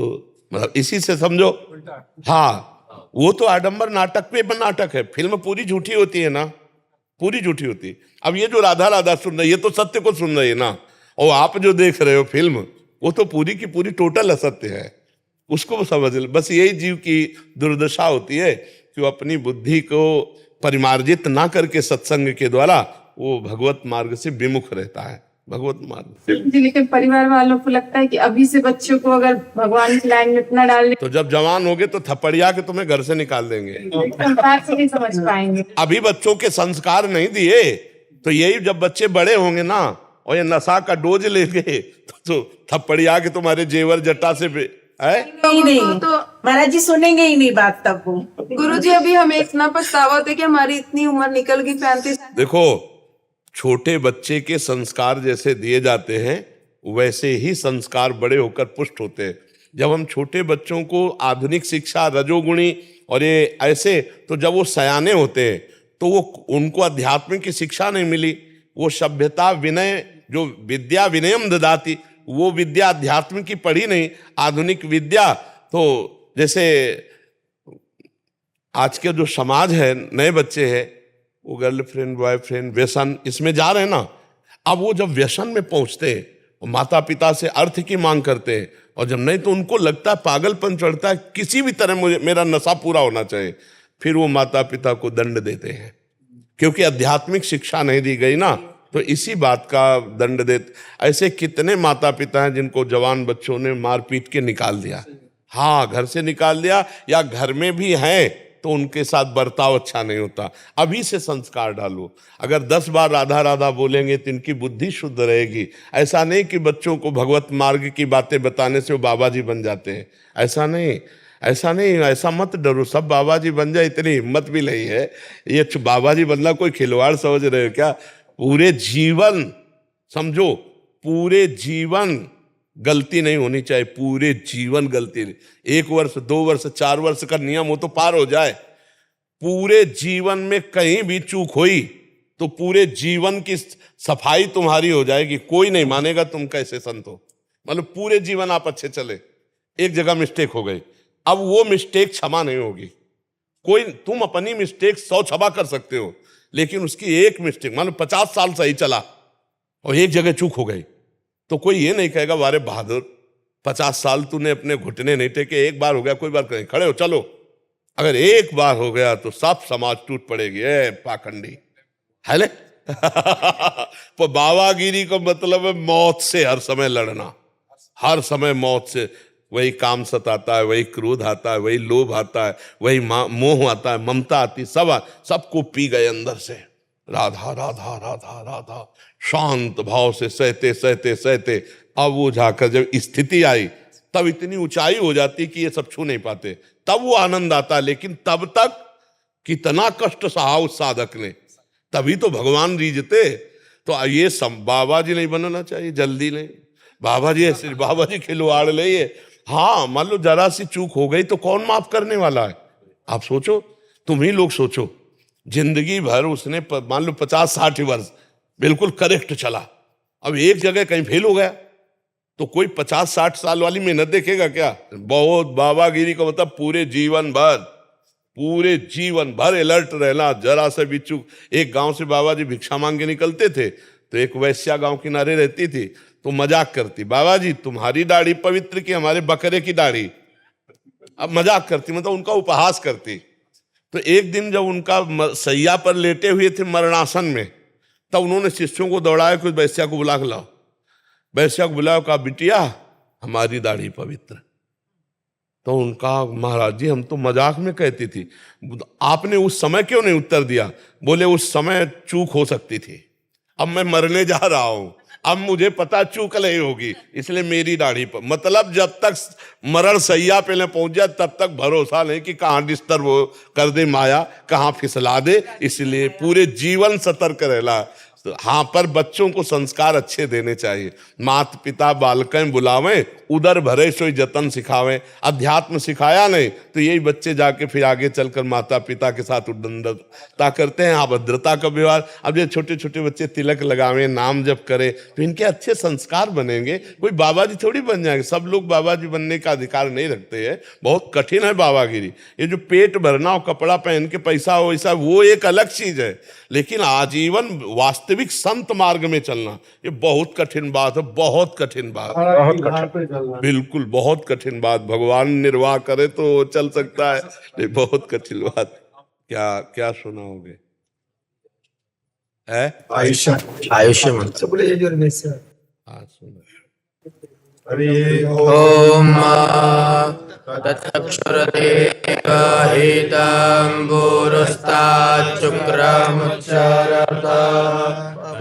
मतलब इसी से समझो। हाँ, वो तो आडंबर नाटक पे नाटक है, फिल्म पूरी झूठी होती है ना, पूरी झूठी होती है। अब ये जो राधा राधा सुन रही है, ये तो सत्य को सुन रही है ना, और आप जो देख रहे हो फिल्म, वो तो पूरी की पूरी टोटल असत्य है, उसको समझ ले। बस यही जीव की दुर्दशा होती है कि वो अपनी बुद्धि को परिमार्जित ना करके सत्संग के द्वारा वो भगवत मार्ग से विमुख रहता है, भगवत मार्ग। जी, लेकिन परिवार वालों को लगता है कि अभी से बच्चों को अगर भगवान की लाइन में इतना डालने, तो जब जवान होगे तो थप्पड़िया के तुम्हें घर से निकाल देंगे। संसार से नहीं समझ पाएंगे। अभी बच्चों के संस्कार नहीं दिए तो यही जब बच्चे बड़े होंगे ना और ये नशा का डोज लेंगे तो थप्पड़िया के तुम्हारे जेवर जट्टा से है। नहीं तो महाराज जी सुनेंगे ही नहीं बात तब वो। गुरुजी अभी हमें इतना पछतावा होता है कि हमारी इतनी उम्र निकल गई 35। देखो, छोटे बच्चे के संस्कार जैसे दिए जाते हैं वैसे ही संस्कार बड़े होकर पुष्ट होते हैं। जब हम छोटे बच्चों को आधुनिक शिक्षा, रजोगुणी और ये ऐसे, तो जब वो सयाने होते हैं तो वो उनको अध्यात्म की शिक्षा नहीं मिली। वो सभ्यता, विनय, जो विद्या विनयम ददाती, वो विद्या अध्यात्म की पढ़ी नहीं। आधुनिक विद्या तो जैसे आज के जो समाज है, नए बच्चे हैं, वो गर्लफ्रेंड, बॉयफ्रेंड, व्यसन, इसमें जा रहे हैं ना। अब वो जब व्यसन में पहुंचते हैं और माता पिता से अर्थ की मांग करते हैं, और जब नहीं तो उनको लगता है, पागलपन चढ़ता है, किसी भी तरह मुझे मेरा नशा पूरा होना चाहिए, फिर वो माता पिता को दंड देते हैं क्योंकि आध्यात्मिक शिक्षा नहीं दी गई ना। तो इसी बात का दंड देते। ऐसे कितने माता पिता हैं जिनको जवान बच्चों ने मार पीट के निकाल दिया। हाँ, घर से निकाल दिया, या घर में भी हैं तो उनके साथ बर्ताव अच्छा नहीं होता। अभी से संस्कार डालो। अगर 10 बार राधा राधा बोलेंगे तो इनकी बुद्धि शुद्ध रहेगी। ऐसा नहीं कि बच्चों को भगवत मार्ग की बातें बताने से वो बाबा जी बन जाते हैं। ऐसा नहीं, ऐसा नहीं, ऐसा मत डरो सब बाबा जी बन जाए, इतनी हिम्मत भी नहीं है। ये बाबा जी बनना कोई खिलवाड़ समझ रहे हो क्या? पूरे जीवन समझो, पूरे जीवन गलती नहीं होनी चाहिए। पूरे जीवन गलती नहीं, 1 वर्ष 2 वर्ष 4 वर्ष का नियम हो तो पार हो जाए। पूरे जीवन में कहीं भी चूक हुई तो पूरे जीवन की सफाई तुम्हारी हो जाएगी। कोई नहीं मानेगा तुम कैसे संत हो। मतलब पूरे जीवन आप अच्छे चले, एक जगह मिस्टेक हो गई, अब वो मिस्टेक क्षमा नहीं होगी। कोई, तुम अपनी मिस्टेक 100 क्षमा कर सकते हो, लेकिन उसकी एक मिस्टेक, मान लो 50 साल सही चला और एक जगह चूक हो गई, तो कोई ये नहीं कहेगा वारे बहादुर 50 साल तूने अपने घुटने नहीं टेके, एक बार हो गया कोई बात नहीं, खड़े हो चलो। अगर एक बार हो गया तो सब समाज टूट पड़ेगी। ए पाखंडी है ले। तो बाबागिरी का मतलब है मौत से हर समय लड़ना, हर समय मौत से। वही काम सताता है, वही क्रोध आता है, वही लोभ आता है, वही मोह आता है, ममता आती, सबको पी गए अंदर से। राधा राधा राधा राधा, शांत भाव से सहते सहते सहते, अब वो जाकर जब स्थिति आई तब इतनी ऊंचाई हो जाती कि ये सब छू नहीं पाते, तब वो आनंद आता। लेकिन तब तक कितना कष्ट सहा उस साधक ने, तभी तो भगवान रीझते। तो ये बाबा जी नहीं बनना चाहिए, जल्दी नहीं। बाबा जी ऐसे, बाबा जी खिलवाड़ ले ये। हाँ, मान लो जरा सी चूक हो गई तो कौन माफ करने वाला है? आप सोचो, तुम ही लोग सोचो। जिंदगी भर उसने मान लो 50-60 वर्ष बिल्कुल करेक्ट चला, अब एक जगह कहीं फेल हो गया तो कोई 50-60 साल वाली मेहनत देखेगा क्या? बहुत बाबागिरी का मतलब पूरे जीवन भर अलर्ट रहना, जरा से भी चूक। एक गांव से बाबा जी भिक्षा मांग के निकलते थे तो एक वैश्या गांव किनारे रहती थी, तो मजाक करती, बाबा जी तुम्हारी दाढ़ी पवित्र की हमारे बकरे की दाढ़ी। अब मजाक करती, मतलब उनका उपहास करती। तो एक दिन जब उनका सैया पर लेटे हुए थे मरणासन में, तब उन्होंने शिष्यों को दौड़ाया कि वैश्या को बुला के लाओ। वैश्या को बुलाओ, कहा बिटिया हमारी दाढ़ी पवित्र। तो उनका, महाराज जी हम तो मजाक में कहती थी, आपने उस समय क्यों नहीं उत्तर दिया? बोले उस समय चूक हो सकती थी, अब मैं मरने जा रहा हूं, अब मुझे पता चूक नहीं होगी, इसलिए मेरी दाढ़ी पर। मतलब जब तक मरण सैया पे न पहुंच जाए तब तक भरोसा नहीं कि कहाँ डिस्टर्ब हो कर दे माया, कहाँ फिसला दे। इसलिए पूरे जीवन सतर्क रहना। तो हाँ, पर बच्चों को संस्कार अच्छे देने चाहिए। माता पिता बालकें बुलावें, उदर भरे सोई जतन सिखावें। अध्यात्म सिखाया नहीं तो यही बच्चे जाके फिर आगे चलकर माता पिता के साथ उद्दंडता करते हैं, अभद्रता का व्यवहार। अब ये छोटे छोटे बच्चे तिलक लगावें, नाम जप करें तो इनके अच्छे संस्कार बनेंगे। कोई बाबा जी थोड़ी बन जाएंगे, सब लोग बाबा जी बनने का अधिकार नहीं रखते हैं। बहुत कठिन है बाबागिरी। ये जो पेट भरना और कपड़ा पहन के पैसा हो ऐसा, वो एक अलग चीज है, लेकिन आजीवन वास्तविक संत मार्ग में चलना ये बहुत कठिन बात है, बहुत कठिन बात, बिल्कुल बहुत कठिन बात। भगवान निर्वाह करे तो चल सकता है, नहीं बहुत कठिन बात। क्या क्या सुनाओगे? है आयुष्य हाँ सुनो ॐ तत्सक्षुरदेकहितम्बुरुस्ताच्चुक्रमुच्चारत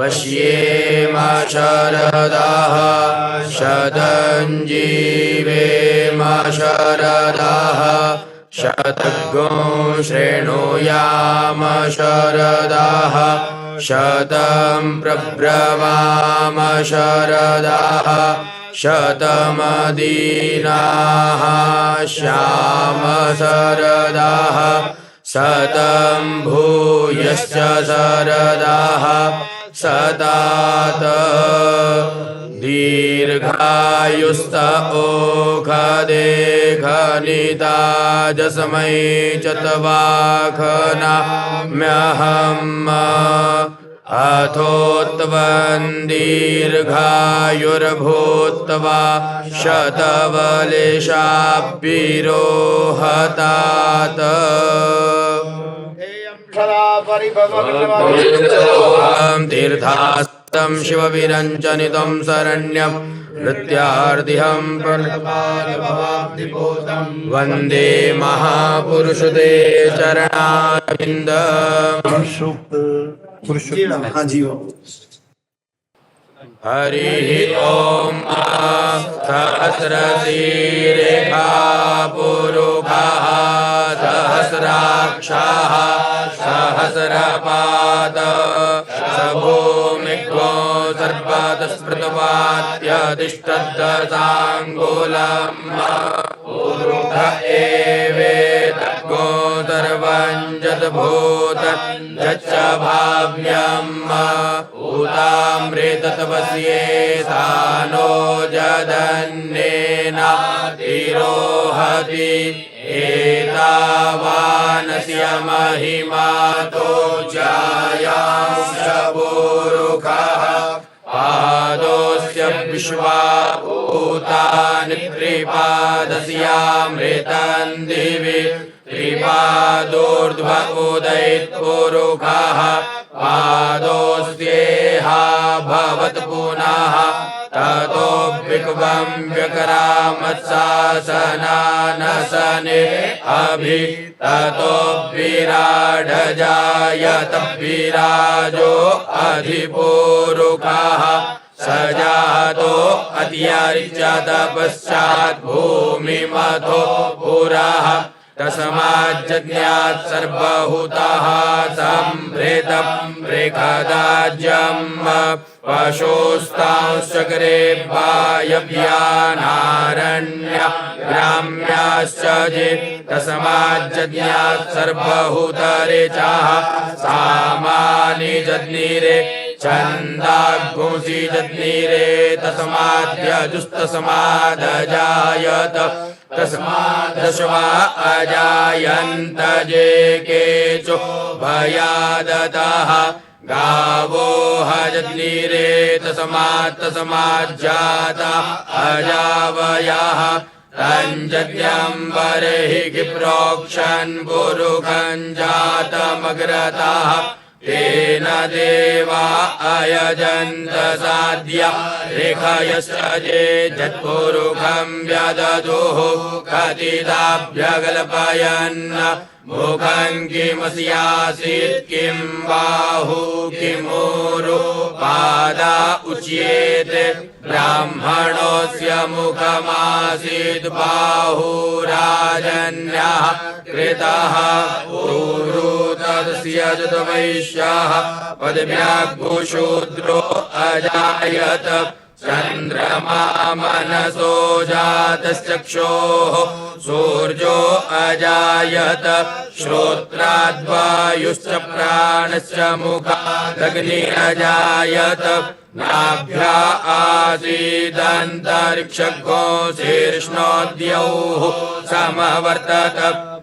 पश्येम शरदाः शतञ्जीवेम शरदाः शतगो शृणुयाम शरदाः शतं प्रब्रवाम शरदाः शतमदीनाः श्याम शरदाः शतं भूयश्च शरदाः शतात दीर्घायुस्त ओखदेघनिताजस्मै चत्वाखनाम्यहम् अथोत्वं दीर्घायुर्भूत्वा शतवलिशाभिरोहतात तीर्थास्तं शिवविरञ्जनितं शरण्यं नृत्यार्तिहं वन्दे महापुरुषते चरणारविन्दम् हरिः ॐ सहस्रशीरेखा पुरुषाः सहस्राक्षाः सहस्रपाद भूमिग्वो सर्वतस्पृतवाद्यतिष्ठद्दशाङ्गुलम् पुरुष एवेतद्गो सर्वं यद्भूत यच्च भाव्यम् उतामृततपस्येतानो जदन्नेन तिरोहति एतावानस्य महिमातो जायांश पुरुषः पादोऽस्य विश्वाभूतानि त्रिपादस्यामृतं दिवि त्रिपादोर्ध्व उदयत्पुरुषः पादोऽस्येहा भवत् पुनः ततो विक्वं व्यकरामत्सासनानसने अभि ततो विराडजायत विराजो अधिपुरुषः सजातो अत्यारिच्यत पश्चात् भूमिमथो पुरः तस्माज्जज्ञात् सर्वभूतः सम्भृतं रेखदाज्यम् पशुस्तांश्चक्रे वायव्यानारण्य ग्राम्याश्च ये तस्माज्जज्ञात् सर्वभूतरेचः सामानि जज्ञिरे छन्दागुंसि जज्ञिरे तस्माद्यजुस्तस्मादजायत तस्मादश्वा अजायन्त ये केचो भयादतः गावो हजज्ञिरे तस्माज्जाता अजावयः तञ्जज्ञं बर्हिः प्रोक्षन् पुरुषं जातमग्रतः तेन देवा अयजन्त साध्या रेखयश्च ये जत्पुरुषं व्यददुः कथिताभ्यकल्पयन् मुखं किमस्यासीत् किं बाहु किमूरु पादा उच्येते ब्राह्मणोऽस्य मुखमासीत् बाहुराजन्यः कृतः ऊरु तस्य जतवैश्यः पदव्याघ्नशूद्रो अजायत चन्द्रमा मनसो जातश्चक्षोः सूर्यो अजायत श्रोत्राद्वायुश्च प्राणश्च मुखादग्निरजायत नाभ्या आसीदन्तरिक्षगो शीर्ष्णोद्यौः समवर्तत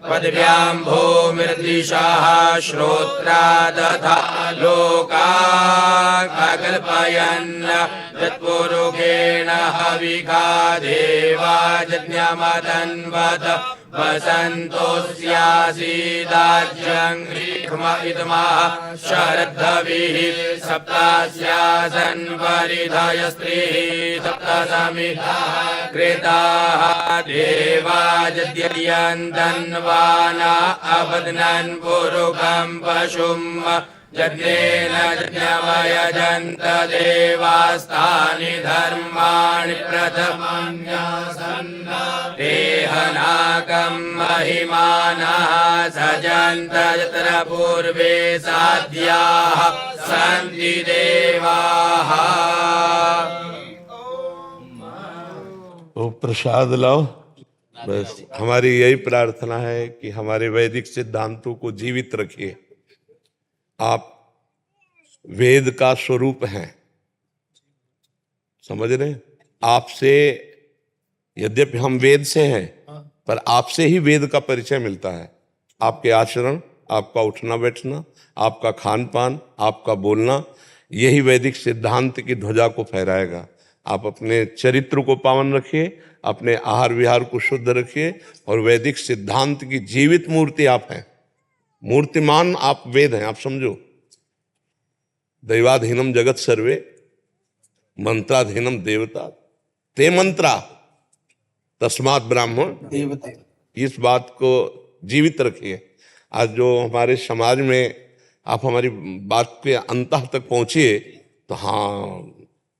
पदव्यां भूमिर्दिशाः श्रोत्रा तथा लोकान् अकल्पयन् यत्पुरुषेण हविषा देवा यज्ञमतन्वत वसन्तोऽस्यासीदाज्यं ह्रीक्म इदमः शरद्धभिः सप्तास्यासन् परिधयस्त्रीः सप्तसमिधाः कृताः देवा यद्ययन्तन्वाना अवदनन् पुरुषं पशुं यज्ञेन यज्ञमयजन्त देवास्तानि धर्माणि प्रथमान्यासन् देहनाकं महिमानः सजन्त यत्र पूर्वे साध्याः सन्ति देवाः। वो प्रसाद लाओ। बस हमारी यही प्रार्थना है कि हमारे वैदिक सिद्धांतों को जीवित रखिए। आप वेद का स्वरूप हैं, समझ रहे हैं? आपसे, यद्यपि हम वेद से हैं, पर आपसे ही वेद का परिचय मिलता है। आपके आचरण, आपका उठना बैठना, आपका खान पान, आपका बोलना, यही वैदिक सिद्धांत की ध्वजा को फहराएगा। आप अपने चरित्र को पावन रखिए, अपने आहार विहार को शुद्ध रखिए, और वैदिक सिद्धांत की जीवित मूर्ति आप हैं। मूर्तिमान आप वेद हैं, आप समझो। दैवाधीनम जगत सर्वे मंत्राधीनम देवता ते मंत्रा तस्मात् ब्राह्मण देवते। इस बात को जीवित रखिए। आज जो हमारे समाज में आप हमारी बात के अंतः तक पहुंचिए तो हाँ,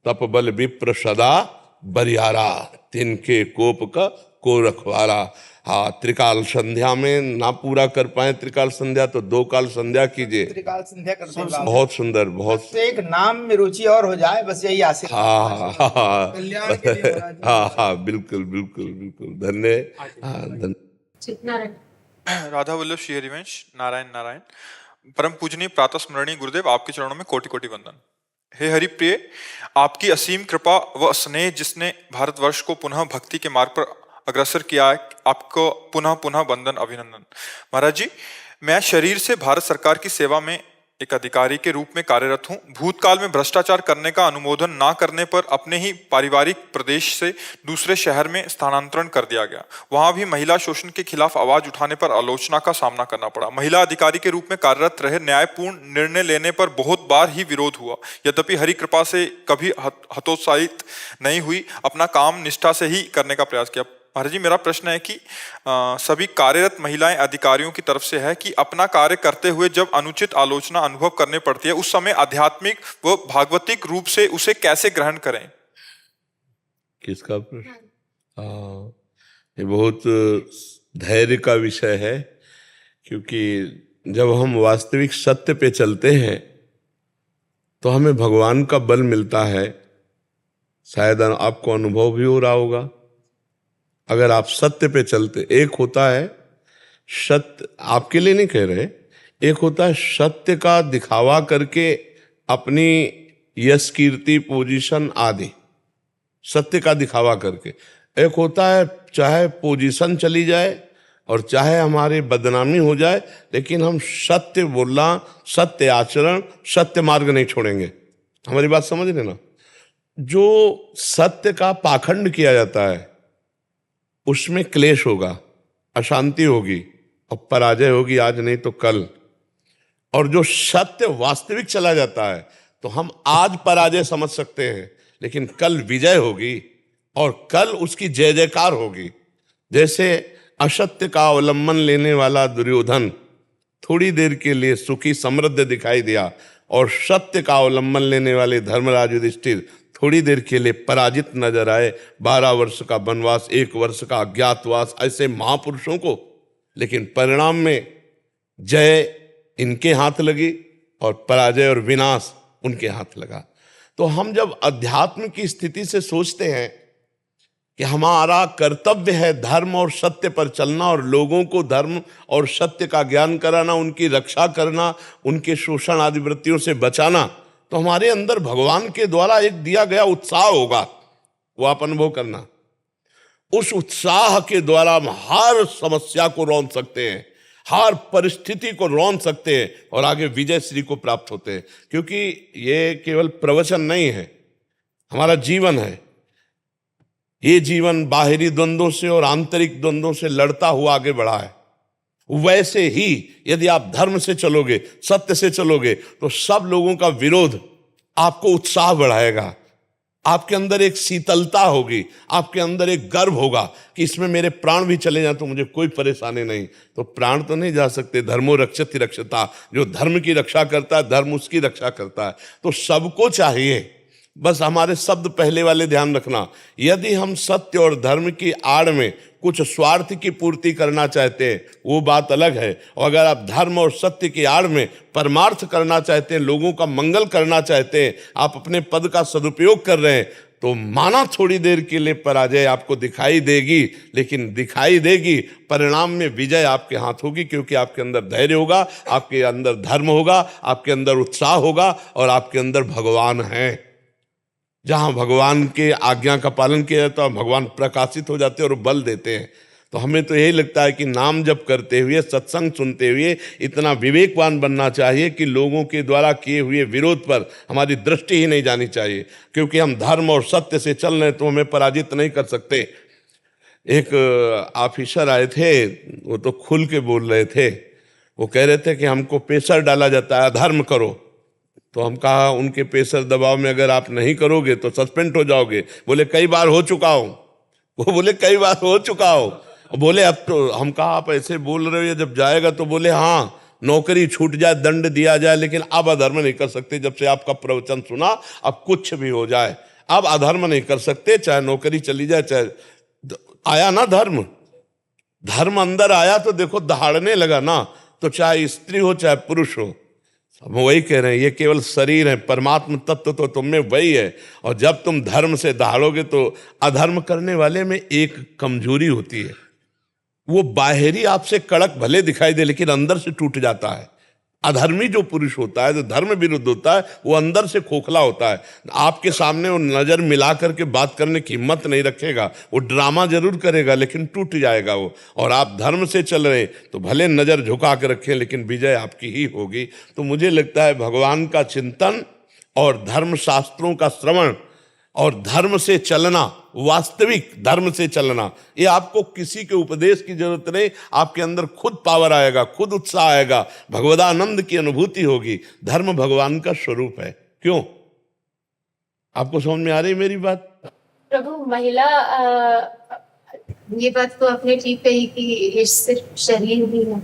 तप बल विप्र सदा बरियारा, तिनके कोप का को रखवारा। हाँ, त्रिकाल संध्या में ना पूरा कर पाए त्रिकाल संध्या तो 2 काल संध्या कीजिए। त्रिकाल संध्या करते हैं। बहुत सुंदर, बहुत एक नाम में रुचि और हो जाए, बस यही आशीर्वाद। हाँ हाँ हाँ कल्याण के लिए महाराज। हाँ हाँ, बिल्कुल बिल्कुल बिल्कुल। धन्य। हाँ, राधा वल्लभ श्री हरिवंश। नारायण नारायण। परम पूजनीय प्रातः स्मरणीय गुरुदेव, आपके चरणों में कोटि कोटि वंदन। हे हरिप्रिय, आपकी असीम कृपा व स्नेह जिसने भारतवर्ष को पुनः भक्ति के मार्ग पर अग्रसर किया है, आपको पुनः पुनः वंदन, अभिनंदन। महाराज जी, मैं शरीर से भारत सरकार की सेवा में एक अधिकारी के रूप में कार्यरत हूं। भूतकाल में भ्रष्टाचार करने का अनुमोदन ना करने पर अपने ही पारिवारिक प्रदेश से दूसरे शहर में स्थानांतरण कर दिया गया। वहां भी महिला शोषण के खिलाफ आवाज उठाने पर आलोचना का सामना करना पड़ा। महिला अधिकारी के रूप में कार्यरत रहे, न्यायपूर्ण निर्णय लेने पर बहुत बार ही विरोध हुआ। यद्यपि हरि कृपा से कभी हतोत्साहित नहीं हुई, अपना काम निष्ठा से ही करने का प्रयास किया। महाराज जी, मेरा प्रश्न है कि सभी कार्यरत महिलाएं अधिकारियों की तरफ से है कि अपना कार्य करते हुए जब अनुचित आलोचना अनुभव करने पड़ती है, उस समय आध्यात्मिक व भागवतिक रूप से उसे कैसे ग्रहण करें? किसका प्रश्न? ये बहुत धैर्य का विषय है, क्योंकि जब हम वास्तविक सत्य पे चलते हैं तो हमें भगवान का बल मिलता है। शायद आपको अनुभव भी हो रहा होगा। अगर आप सत्य पे चलते, एक होता है सत्य, आपके लिए नहीं कह रहे, एक होता है सत्य का दिखावा करके अपनी यश कीर्ति पोजीशन आदि, सत्य का दिखावा करके। एक होता है चाहे पोजीशन चली जाए और चाहे हमारी बदनामी हो जाए, लेकिन हम सत्य बोलना, सत्य आचरण, सत्य मार्ग नहीं छोड़ेंगे। हमारी बात समझ रहे ना? जो सत्य का पाखंड किया जाता है उसमें क्लेश होगा, अशांति होगी और पराजय होगी, आज नहीं तो कल। और जो सत्य वास्तविक चला जाता है तो हम आज पराजय समझ सकते हैं, लेकिन कल विजय होगी और कल उसकी जय जयकार होगी। जैसे असत्य का अवलंबन लेने वाला दुर्योधन थोड़ी देर के लिए सुखी समृद्ध दिखाई दिया, और सत्य का अवलंबन लेने वाले धर्मराज युधिष्ठिर थोड़ी देर के लिए पराजित नजर आए। 12 वर्ष का वनवास, 1 वर्ष का अज्ञातवास, ऐसे महापुरुषों को, लेकिन परिणाम में जय इनके हाथ लगी और पराजय और विनाश उनके हाथ लगा। तो हम जब अध्यात्म की स्थिति से सोचते हैं कि हमारा कर्तव्य है धर्म और सत्य पर चलना और लोगों को धर्म और सत्य का ज्ञान कराना, उनकी रक्षा करना, उनके शोषण आदि वृत्तियों से बचाना, तो हमारे अंदर भगवान के द्वारा एक दिया गया उत्साह होगा, वो आप अनुभव करना। उस उत्साह के द्वारा हम हर समस्या को रौंद सकते हैं, हर परिस्थिति को रौंद सकते हैं और आगे विजय श्री को प्राप्त होते हैं। क्योंकि ये केवल प्रवचन नहीं है, हमारा जीवन है। ये जीवन बाहरी द्वंद्वों से और आंतरिक द्वंद्वों से लड़ता हुआ आगे बढ़ा है। वैसे ही यदि आप धर्म से चलोगे, सत्य से चलोगे, तो सब लोगों का विरोध आपको उत्साह बढ़ाएगा। आपके अंदर एक शीतलता होगी, आपके अंदर एक गर्व होगा कि इसमें मेरे प्राण भी चले जाएं तो मुझे कोई परेशानी नहीं। तो प्राण तो नहीं जा सकते, धर्मो रक्षति रक्षता, जो धर्म की रक्षा करता है धर्म उसकी रक्षा करता है। तो सबको चाहिए, बस हमारे शब्द पहले वाले ध्यान रखना, यदि हम सत्य और धर्म की आड़ में कुछ स्वार्थ की पूर्ति करना चाहते हैं वो बात अलग है, और अगर आप धर्म और सत्य की आड़ में परमार्थ करना चाहते हैं, लोगों का मंगल करना चाहते हैं, आप अपने पद का सदुपयोग कर रहे हैं, तो माना थोड़ी देर के लिए पराजय आपको दिखाई देगी, लेकिन दिखाई देगी, परिणाम में विजय आपके हाथ होगी, क्योंकि आपके अंदर धैर्य होगा, आपके अंदर धर्म होगा, आपके अंदर उत्साह होगा और आपके अंदर भगवान है। जहां भगवान के आज्ञा का पालन किया जाता है भगवान प्रकाशित हो जाते हैं और बल देते हैं। तो हमें तो यही लगता है कि नाम जप करते हुए, सत्संग सुनते हुए इतना विवेकवान बनना चाहिए कि लोगों के द्वारा किए हुए विरोध पर हमारी दृष्टि ही नहीं जानी चाहिए, क्योंकि हम धर्म और सत्य से चल रहे हैं तो हमें पराजित नहीं कर सकते। एक ऑफिसर आए थे, वो तो खुल के बोल रहे थे, वो कह रहे थे कि हमको प्रेशर डाला जाता है धर्म करो। तो हम कहा उनके प्रेशर दबाव में अगर आप नहीं करोगे तो सस्पेंड हो जाओगे। बोले कई बार हो चुका हूं। वो बोले कई बार हो चुका हो। बोले अब तो, हम कहा आप ऐसे बोल रहे हो जब जाएगा, तो बोले हाँ नौकरी छूट जाए, दंड दिया जाए, लेकिन अब अधर्म नहीं कर सकते। जब से आपका प्रवचन सुना अब कुछ भी हो जाए, अब अधर्म नहीं कर सकते, चाहे नौकरी चली जाए, चाहे आया ना धर्म, धर्म अंदर आया तो देखो दहाड़ने लगा ना। तो चाहे स्त्री हो चाहे पुरुष हो, हम वही कह रहे हैं, ये केवल शरीर है, परमात्म तत्व तो तुम में वही है। और जब तुम धर्म से दहाड़ोगे तो अधर्म करने वाले में एक कमजोरी होती है, वो बाहरी आपसे कड़क भले दिखाई दे लेकिन अंदर से टूट जाता है। अधर्मी जो पुरुष होता है, जो धर्म विरुद्ध होता है, वो अंदर से खोखला होता है। आपके सामने वो नजर मिला करके बात करने की हिम्मत नहीं रखेगा, वो ड्रामा जरूर करेगा लेकिन टूट जाएगा वो। और आप धर्म से चल रहे तो भले नजर झुका कर रखें लेकिन विजय आपकी ही होगी। तो मुझे लगता है भगवान का चिंतन और धर्म शास्त्रों का श्रवण और धर्म से चलना, वास्तविक धर्म से चलना, ये आपको किसी के उपदेश की जरूरत नहीं, आपके अंदर खुद पावर आएगा, खुद उत्साह आएगा, भगवदानंद की अनुभूति होगी। धर्म भगवान का स्वरूप है। क्यों? आपको समझ में आ रही मेरी बात? प्रभु, महिला ये बात तो आपने ठीक कही कि सिर्फ शरीर भी है,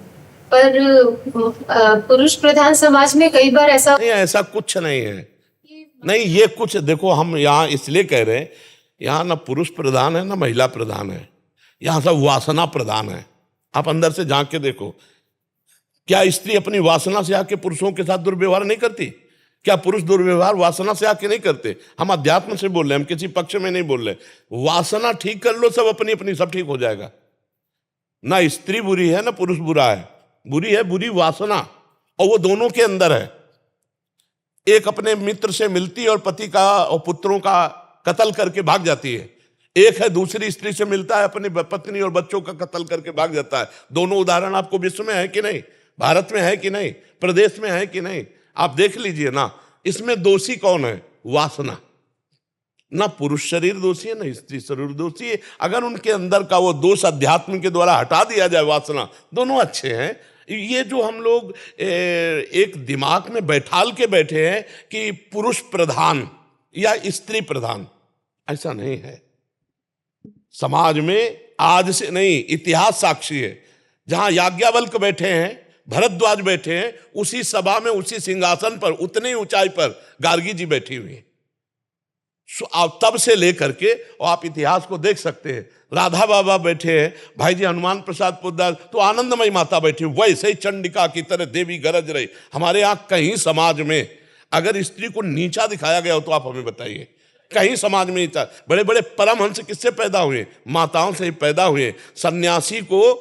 पर पुरुष प्रधान समाज में कई बार ऐसा नहीं, ऐसा कुछ नहीं है। नहीं, ये कुछ देखो, हम यहाँ इसलिए कह रहे हैं, यहाँ ना पुरुष प्रधान है ना महिला प्रधान है, यहाँ सब वासना प्रधान है। आप अंदर से झांक के देखो, क्या स्त्री अपनी वासना से आके पुरुषों के साथ दुर्व्यवहार नहीं करती? क्या पुरुष दुर्व्यवहार वासना से आके नहीं करते? हम अध्यात्म से बोल रहे हैं, हम किसी पक्ष में नहीं बोल रहे। वासना ठीक कर लो, सब अपनी अपनी, सब ठीक हो जाएगा। ना स्त्री बुरी है ना पुरुष बुरा है, बुरी है बुरी वासना, और वो दोनों के अंदर है। एक अपने मित्र से मिलती और पति का और पुत्रों का कत्ल करके भाग जाती है, एक है दूसरी स्त्री से मिलता है, अपनी पत्नी और बच्चों का कत्ल करके भाग जाता है। दोनों उदाहरण आपको विश्व में है कि नहीं, भारत में है कि नहीं, प्रदेश में है कि नहीं, आप देख लीजिए ना। इसमें दोषी कौन है? वासना। ना पुरुष शरीर दोषी है ना स्त्री शरीर दोषी है। अगर उनके अंदर का वो दोष अध्यात्म के द्वारा हटा दिया जाए, वासना, दोनों अच्छे हैं। ये जो हम लोग एक दिमाग में बैठाल के बैठे हैं कि पुरुष प्रधान या स्त्री प्रधान, ऐसा नहीं है। समाज में आज से नहीं, इतिहास साक्षी है। जहां याज्ञवल्क्य बैठे हैं, भरद्वाज बैठे हैं, उसी सभा में, उसी सिंहासन पर, उतनी ऊंचाई पर गार्गी जी बैठी हुई हैं। तब से लेकर के, और आप इतिहास को देख सकते हैं, राधा बाबा बैठे हैं, भाई जी हनुमान प्रसाद पोद्दार, तो आनंदमयी माता बैठी, वैसे ही चंडिका की तरह देवी गरज रही। हमारे यहाँ कहीं समाज में अगर स्त्री को नीचा दिखाया गया हो तो आप हमें बताइए, कहीं समाज में नीचा। बड़े बड़े परमहंस किससे पैदा हुए? माताओं से ही पैदा हुए। सन्यासी को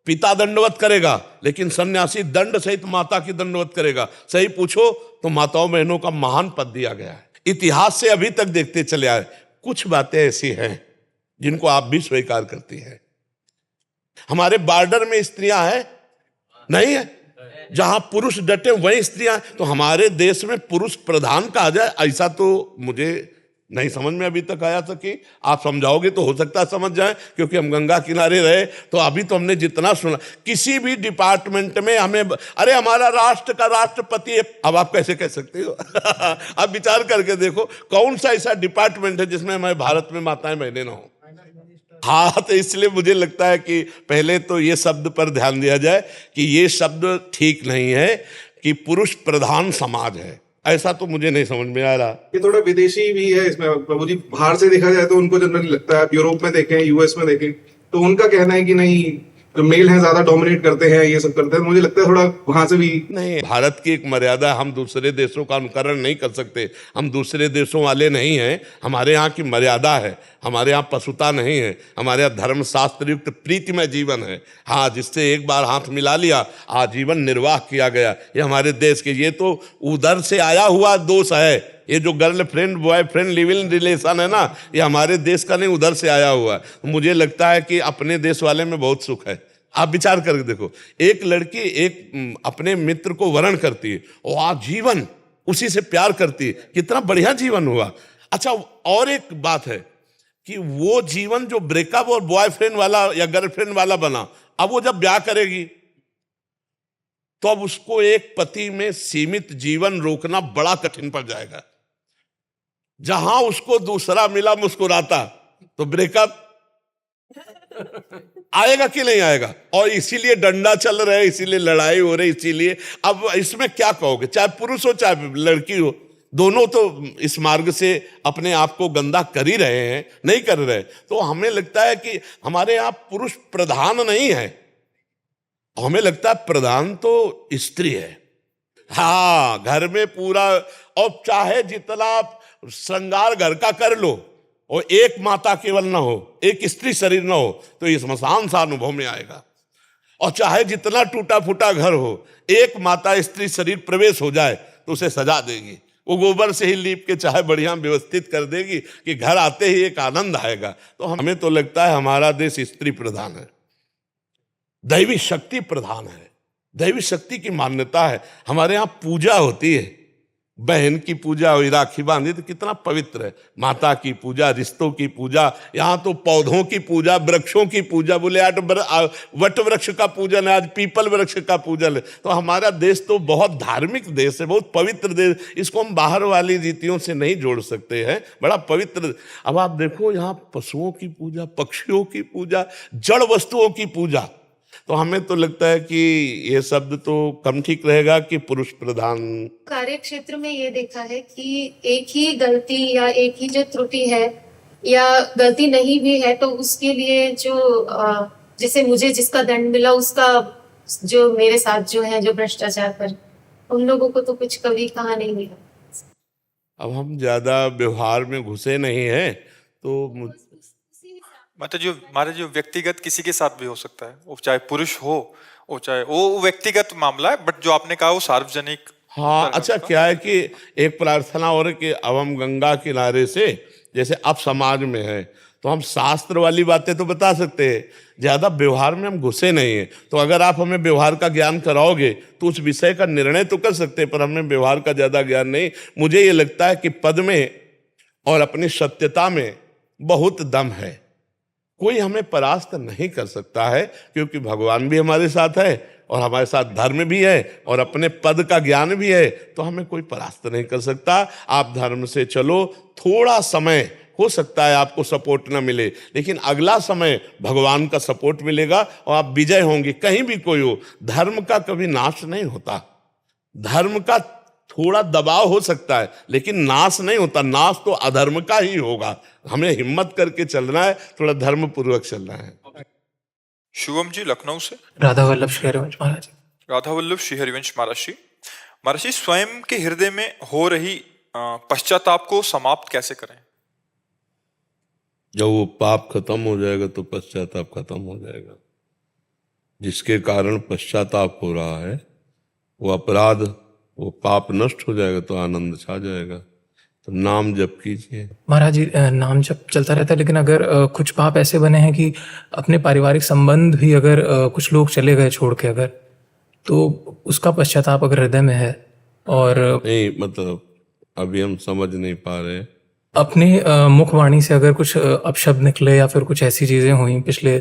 पिता दंडवत करेगा, लेकिन सन्यासी दंड सहित माता की दंडवत करेगा। सही पूछो तो माताओं बहनों का महान पद दिया गया है। इतिहास से अभी तक देखते चले आए। कुछ बातें ऐसी हैं जिनको आप भी स्वीकार करती हैं। हमारे बॉर्डर में स्त्रियां हैं? नहीं है। जहां पुरुष डटे वहीं स्त्रियां। तो हमारे देश में पुरुष प्रधान कहा जाए, ऐसा तो मुझे नहीं समझ में अभी तक आया सके, आप समझाओगे तो हो सकता है समझ जाए, क्योंकि हम गंगा किनारे रहे तो अभी तो हमने जितना सुना किसी भी डिपार्टमेंट में हमें, अरे हमारा राष्ट्र का राष्ट्रपति है, अब आप कैसे कह सकते हो? आप विचार करके देखो कौन सा ऐसा डिपार्टमेंट है जिसमें हमारे भारत में माताएं बहनें ना हो। हाँ, तो इसलिए मुझे लगता है कि पहले तो ये शब्द पर ध्यान दिया जाए कि ये शब्द ठीक नहीं है कि पुरुष प्रधान समाज है, ऐसा तो मुझे नहीं समझ में आ रहा। ये थोड़ा विदेशी भी है इसमें प्रभु जी, बाहर से देखा जाए तो उनको जनरली लगता है, यूरोप में देखें, यूएस में देखें, तो उनका कहना है कि नहीं, जो मेल हैं ज्यादा डोमिनेट करते हैं, ये सब करते हैं। मुझे लगता है थोड़ा वहां से भी नहीं, भारत की एक मर्यादा, हम दूसरे देशों का अनुकरण नहीं कर सकते, हम दूसरे देशों वाले नहीं हैं, हमारे यहाँ की मर्यादा है, हमारे यहाँ पशुता नहीं है, हमारे यहाँ धर्मशास्त्र युक्त प्रीतिमय जीवन है। हाँ, जिससे एक बार हाथ मिला लिया आजीवन निर्वाह किया गया, ये हमारे देश के, ये तो उधर से आया हुआ दोष है। ये जो गर्लफ्रेंड बॉयफ्रेंड लिविंग रिलेशन है ना, ये हमारे देश का नहीं, उधर से आया हुआ है। मुझे लगता है कि अपने देश वाले में बहुत सुख है। आप विचार करके देखो, एक लड़की एक अपने मित्र को वरण करती है और आजीवन उसी से प्यार करती है, कितना बढ़िया जीवन हुआ। अच्छा, और एक बात है कि वो जीवन जो ब्रेकअप और बॉयफ्रेंड वाला या गर्लफ्रेंड वाला बना, अब वो जब ब्याह करेगी तो अब उसको एक पति में सीमित जीवन रोकना बड़ा कठिन पड़ जाएगा। जहां उसको दूसरा मिला मुस्कुराता, तो ब्रेकअप आएगा कि नहीं आएगा? और इसीलिए डंडा चल रहा है, इसीलिए लड़ाई हो रही, इसीलिए अब इसमें क्या कहोगे, चाहे पुरुष हो चाहे लड़की हो, दोनों तो इस मार्ग से अपने आप को गंदा कर ही रहे हैं, नहीं कर रहे। तो हमें लगता है कि हमारे यहाँ पुरुष प्रधान नहीं है, हमें लगता है प्रधान तो स्त्री है। हाँ, घर में पूरा, और चाहे जितना श्रृंगार घर का कर लो और एक माता केवल ना हो, एक स्त्री शरीर ना हो, तो ये स्मशान सा अनुभव में आएगा। और चाहे जितना टूटा फूटा घर हो, एक माता स्त्री शरीर प्रवेश हो जाए तो उसे सजा देगी, वो गोबर से ही लीप के चाहे बढ़िया व्यवस्थित कर देगी कि घर आते ही एक आनंद आएगा। तो हमें तो लगता है हमारा देश स्त्री प्रधान है, दैवी शक्ति प्रधान है, दैवी शक्ति की मान्यता है। हमारे यहाँ पूजा होती है, बहन की पूजा हुई, राखी बांधी, तो कितना पवित्र है। माता की पूजा, रिश्तों की पूजा, यहाँ तो पौधों की पूजा, वृक्षों की पूजा, बोले आज वट वृक्ष का पूजन है, आज पीपल वृक्ष का पूजन है। तो हमारा देश तो बहुत धार्मिक देश है, बहुत पवित्र देश, इसको हम बाहर वाली रीतियों से नहीं जोड़ सकते हैं, बड़ा पवित्र। अब आप देखो यहाँ पशुओं की पूजा, पक्षियों की पूजा, जड़ वस्तुओं की पूजा, तो हमें तो लगता है कि ये शब्द तो कम ठीक रहेगा कि पुरुष प्रधान। कार्य क्षेत्र में ये देखा है कि एक ही गलती या एक ही जो त्रुटि है या गलती नहीं भी है, तो उसके लिए जो जैसे मुझे जिसका दंड मिला, उसका जो मेरे साथ जो है जो भ्रष्टाचार कर, उन लोगों को तो कुछ कभी कहा नहीं मिला। अब हम ज्यादा व्यवहार में घुसे नहीं हैं, तो मतलब जो हमारे जो व्यक्तिगत किसी के साथ भी हो सकता है, वो चाहे पुरुष हो, वो चाहे वो व्यक्तिगत मामला है, बट जो आपने कहा वो सार्वजनिक। हाँ, अच्छा, क्या है कि एक प्रार्थना और कि अब हम गंगा किनारे से, जैसे अब समाज में है तो हम शास्त्र वाली बातें तो बता सकते हैं, ज्यादा व्यवहार में हम घुसे नहीं हैं। तो अगर आप हमें व्यवहार का ज्ञान कराओगे तो उस विषय का निर्णय तो कर सकते हैं, पर हमें व्यवहार का ज्यादा ज्ञान नहीं। मुझे ये लगता है कि पद में और अपनी सत्यता में बहुत दम है, कोई हमें परास्त नहीं कर सकता है, क्योंकि भगवान भी हमारे साथ है और हमारे साथ धर्म भी है और अपने पद का ज्ञान भी है, तो हमें कोई परास्त नहीं कर सकता। आप धर्म से चलो, थोड़ा समय हो सकता है आपको सपोर्ट ना मिले, लेकिन अगला समय भगवान का सपोर्ट मिलेगा और आप विजय होंगे। कहीं भी कोई हो, धर्म का कभी नाश नहीं होता, धर्म का थोड़ा दबाव हो सकता है लेकिन नाश नहीं होता, नाश तो अधर्म का ही होगा। हमें हिम्मत करके चलना है, थोड़ा धर्म पूर्वक चलना है। शुभम जी लखनऊ से। राधा वल्लभ श्री हरिवंश महाराज। राधा वल्लभ श्री हरिवंश महाराज जी, स्वयं के हृदय में हो रही पश्चाताप को समाप्त कैसे करें? जब वो पाप खत्म हो जाएगा तो पश्चाताप खत्म हो जाएगा। जिसके कारण पश्चाताप हो रहा है वो अपराध, वो पाप नष्ट हो जाएगा तो आनंद छा जाएगा। तो नाम जप कीजिए। महाराज जी, नाम जप चलता रहता है, लेकिन अगर कुछ पाप ऐसे बने हैं कि अपने पारिवारिक संबंध भी अगर कुछ लोग चले गए छोड़ के, अगर तो उसका पश्चाताप अगर हृदय में है और नहीं, मतलब अभी हम समझ नहीं पा रहे अपने मुखवाणी से अगर कुछ अपशब्द निकले या फिर कुछ ऐसी चीजें हुई पिछले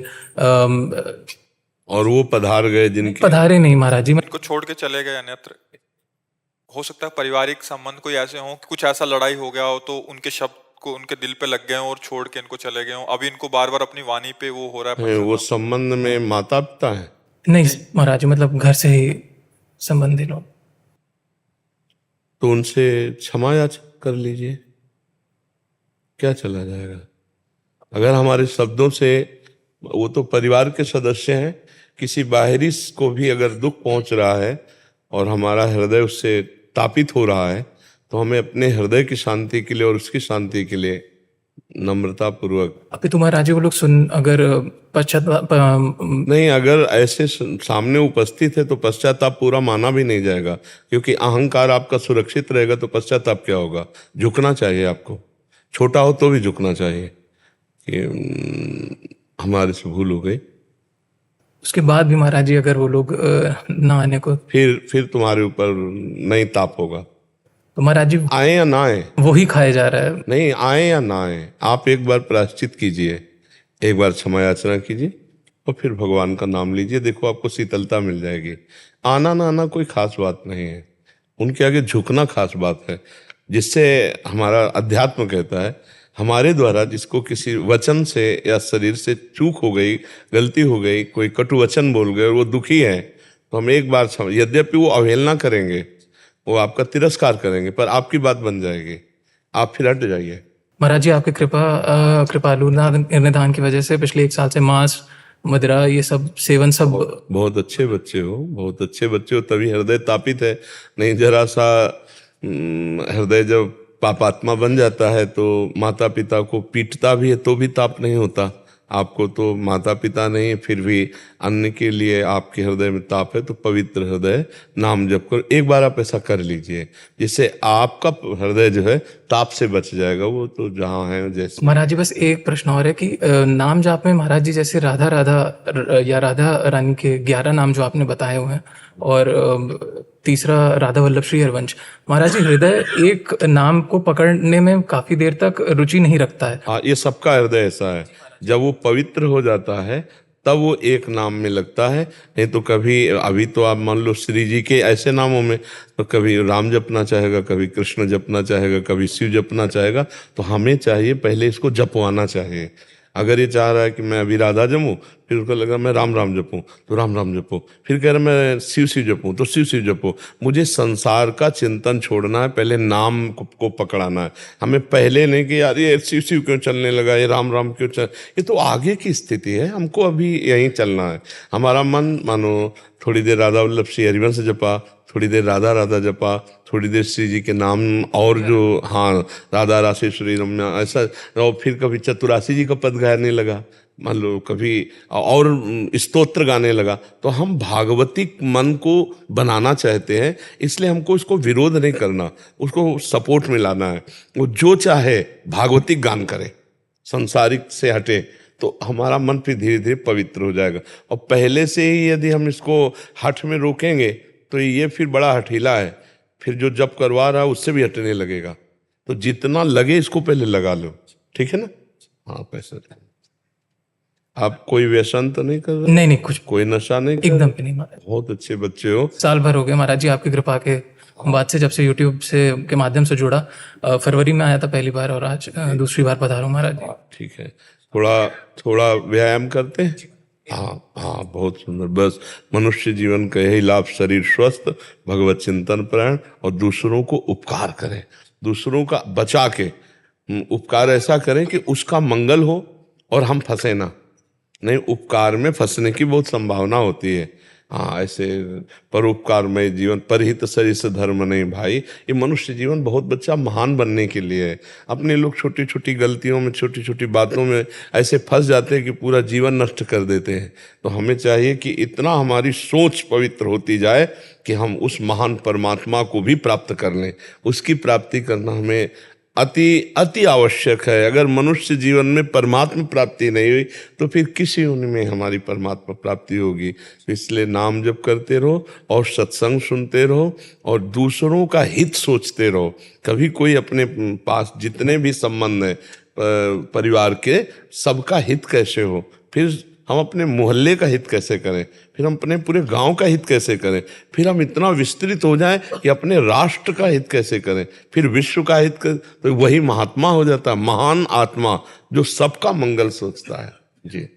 और वो पधार गए जिनके पधारे नहीं महाराज जी, इनको छोड़ के चले गए अन्यत्र। हो सकता है पारिवारिक संबंध कोई ऐसे हो कि कुछ ऐसा लड़ाई हो गया हो तो उनके शब्द को उनके दिल पे लग गए हो और छोड़ के इनको चले गए हो। अभी इनको बार बार अपनी वाणी पे वो हो रहा है। वो संबंध में माता पिता है? नहीं महाराज जी, मतलब घर से ही संबंधी लोग। तो उनसे क्षमा याचना कर लीजिए, क्या चला जाएगा? अगर हमारे शब्दों से, वो तो परिवार के सदस्य हैं, किसी बाहरी को भी अगर दुख पहुंच रहा है और हमारा हृदय उससे तापित हो रहा है, तो हमें अपने हृदय की शांति के लिए और उसकी शांति के लिए नम्रता पूर्वक। अभी तुम्हारा जी वो लोग सुन अगर पश्चाताप नहीं, अगर ऐसे सामने उपस्थित है तो पश्चाताप पूरा माना भी नहीं जाएगा, क्योंकि अहंकार आपका सुरक्षित रहेगा तो पश्चाताप क्या होगा? झुकना चाहिए आपको, छोटा हो तो भी झुकना चाहिए कि हमारे से भूल हो गई। उसके बाद भी महाराज जी अगर वो लोग ना आने को, फिर तुम्हारे ऊपर नहीं ताप होगा। तो महाराज जी आए या ना आए, वही खाया जा रहा है। नहीं आए या ना आए, आप एक बार प्रायश्चित कीजिए, एक बार क्षमा याचना कीजिए और फिर भगवान का नाम लीजिए। देखो आपको शीतलता मिल जाएगी। आना ना आना कोई खास बात नहीं है, उनके आगे झुकना खास बात है। जिससे हमारा अध्यात्म कहता है, हमारे द्वारा जिसको किसी वचन से या शरीर से चूक हो गई, गलती हो गई, कोई कटु वचन बोल गए और वो दुखी है, तो हम एक बार यद्यपि वो अवहेलना करेंगे, वो आपका तिरस्कार करेंगे, पर आपकी बात बन जाएगी, आप फिर हट जाइए। महाराज जी आपके कृपालु निधान की वजह से पिछले 1 साल से मांस, मदिरा, ये सब सेवन सब। बहुत अच्छे बच्चे हो, बहुत अच्छे बच्चे हो, तभी हृदय तापित है। नहीं जरा सा हृदय जब पापात्मा बन जाता है तो माता पिता को पीटता भी है तो भी ताप नहीं होता। आपको तो माता पिता नहीं, फिर भी अन्य के लिए आपके हृदय में ताप है, तो पवित्र हृदय नाम जप कर एक बार आप ऐसा कर लीजिए, जिससे आपका हृदय जो है ताप से बच जाएगा। वो तो जहाँ है जैसे। महाराज जी बस एक प्रश्न और है कि नाम जाप में महाराज जी जैसे राधा राधा या राधा रानी के 11 नाम जो आपने बताए हुए हैं, और तीसरा राधा वल्लभ श्री हरवंश, महाराज जी हृदय एक नाम को पकड़ने में काफी देर तक रुचि नहीं रखता है। हाँ, ये सबका हृदय ऐसा है। जब वो पवित्र हो जाता है तब वो एक नाम में लगता है। नहीं तो कभी, अभी तो आप मान लो श्री जी के ऐसे नामों में तो कभी राम जपना चाहेगा, कभी कृष्ण जपना चाहेगा, कभी शिव जपना चाहेगा। तो हमें चाहिए पहले इसको जपवाना चाहिए। अगर ये चाह रहा है कि मैं अभी राधा जपूं, फिर उसको लगा मैं राम राम जपूं तो राम राम जपो, फिर कह रहा मैं शिव शिव जपूं तो शिव शिव जपो। मुझे संसार का चिंतन छोड़ना है, पहले नाम को पकड़ाना है। हमें पहले नहीं कि यार ये शिव शिव क्यों चलने लगा, ये राम राम क्यों चल, ये तो आगे की स्थिति है, हमको अभी यहीं चलना है। हमारा मन मानो थोड़ी देर राधा वल्लभ श्री हरिवंश जपा, थोड़ी देर राधा राधा जपा, थोड़ी देर श्री जी के नाम और जो हाँ राधा राशेश्वरी रम्या ऐसा, और फिर कभी चतुरासी जी का पद गाने लगा, मान लो कभी और स्तोत्र गाने लगा। तो हम भागवती मन को बनाना चाहते हैं, इसलिए हमको इसको विरोध नहीं करना, उसको सपोर्ट में लाना है। वो जो चाहे भागवतिक गान करे, संसारिक से हटे, तो हमारा मन फिर धीरे धीरे पवित्र हो जाएगा। और पहले से ही यदि हम इसको हठ में रोकेंगे तो ये फिर बड़ा हठीला है, फिर जो जप करवा रहा है उससे भी हटने लगेगा। तो जितना लगे इसको पहले लगा लो, ठीक है ना? हाँ, पैसा आप कोई व्यसन तो नहीं कर रहे? नहीं कुछ, कोई नशा नहीं कर एकदम भी नहीं महाराज। बहुत अच्छे बच्चे हो। साल भर हो गए महाराज जी आपकी कृपा के बाद से, जब से यूट्यूब से के माध्यम से जुड़ा। फरवरी में आया था पहली बार और आज दूसरी बार पधारा हूं महाराज जी। ठीक है, थोड़ा व्यायाम करते हैं। हाँ, बहुत सुंदर। बस मनुष्य जीवन का यही लाभ, शरीर स्वस्थ, भगवत चिंतन प्राण, और दूसरों को उपकार करें, दूसरों का बचा के उपकार ऐसा करें कि उसका मंगल हो और हम फंसे ना। नहीं, उपकार में फंसने की बहुत संभावना होती है। हाँ, ऐसे परोपकारमय जीवन, परहित सरिस धर्म नहीं भाई। ये मनुष्य जीवन बहुत बच्चा महान बनने के लिए है। अपने लोग छोटी छोटी गलतियों में, छोटी छोटी बातों में ऐसे फंस जाते हैं कि पूरा जीवन नष्ट कर देते हैं। तो हमें चाहिए कि इतना हमारी सोच पवित्र होती जाए कि हम उस महान परमात्मा को भी प्राप्त कर लें। उसकी प्राप्ति करना हमें अति अति आवश्यक है। अगर मनुष्य जीवन में परमात्मा प्राप्ति नहीं हुई तो फिर किसी उनमें हमारी परमात्मा प्राप्ति होगी। इसलिए नाम जप करते रहो और सत्संग सुनते रहो और दूसरों का हित सोचते रहो। कभी कोई अपने पास जितने भी संबंध हैं परिवार के, सबका हित कैसे हो, फिर हम अपने मोहल्ले का हित कैसे करें, फिर हम अपने पूरे गांव का हित कैसे करें, फिर हम इतना विस्तृत हो जाएं कि अपने राष्ट्र का हित कैसे करें, फिर विश्व का हित कर, तो वही महात्मा हो जाता है, महान आत्मा जो सबका मंगल सोचता है। जी।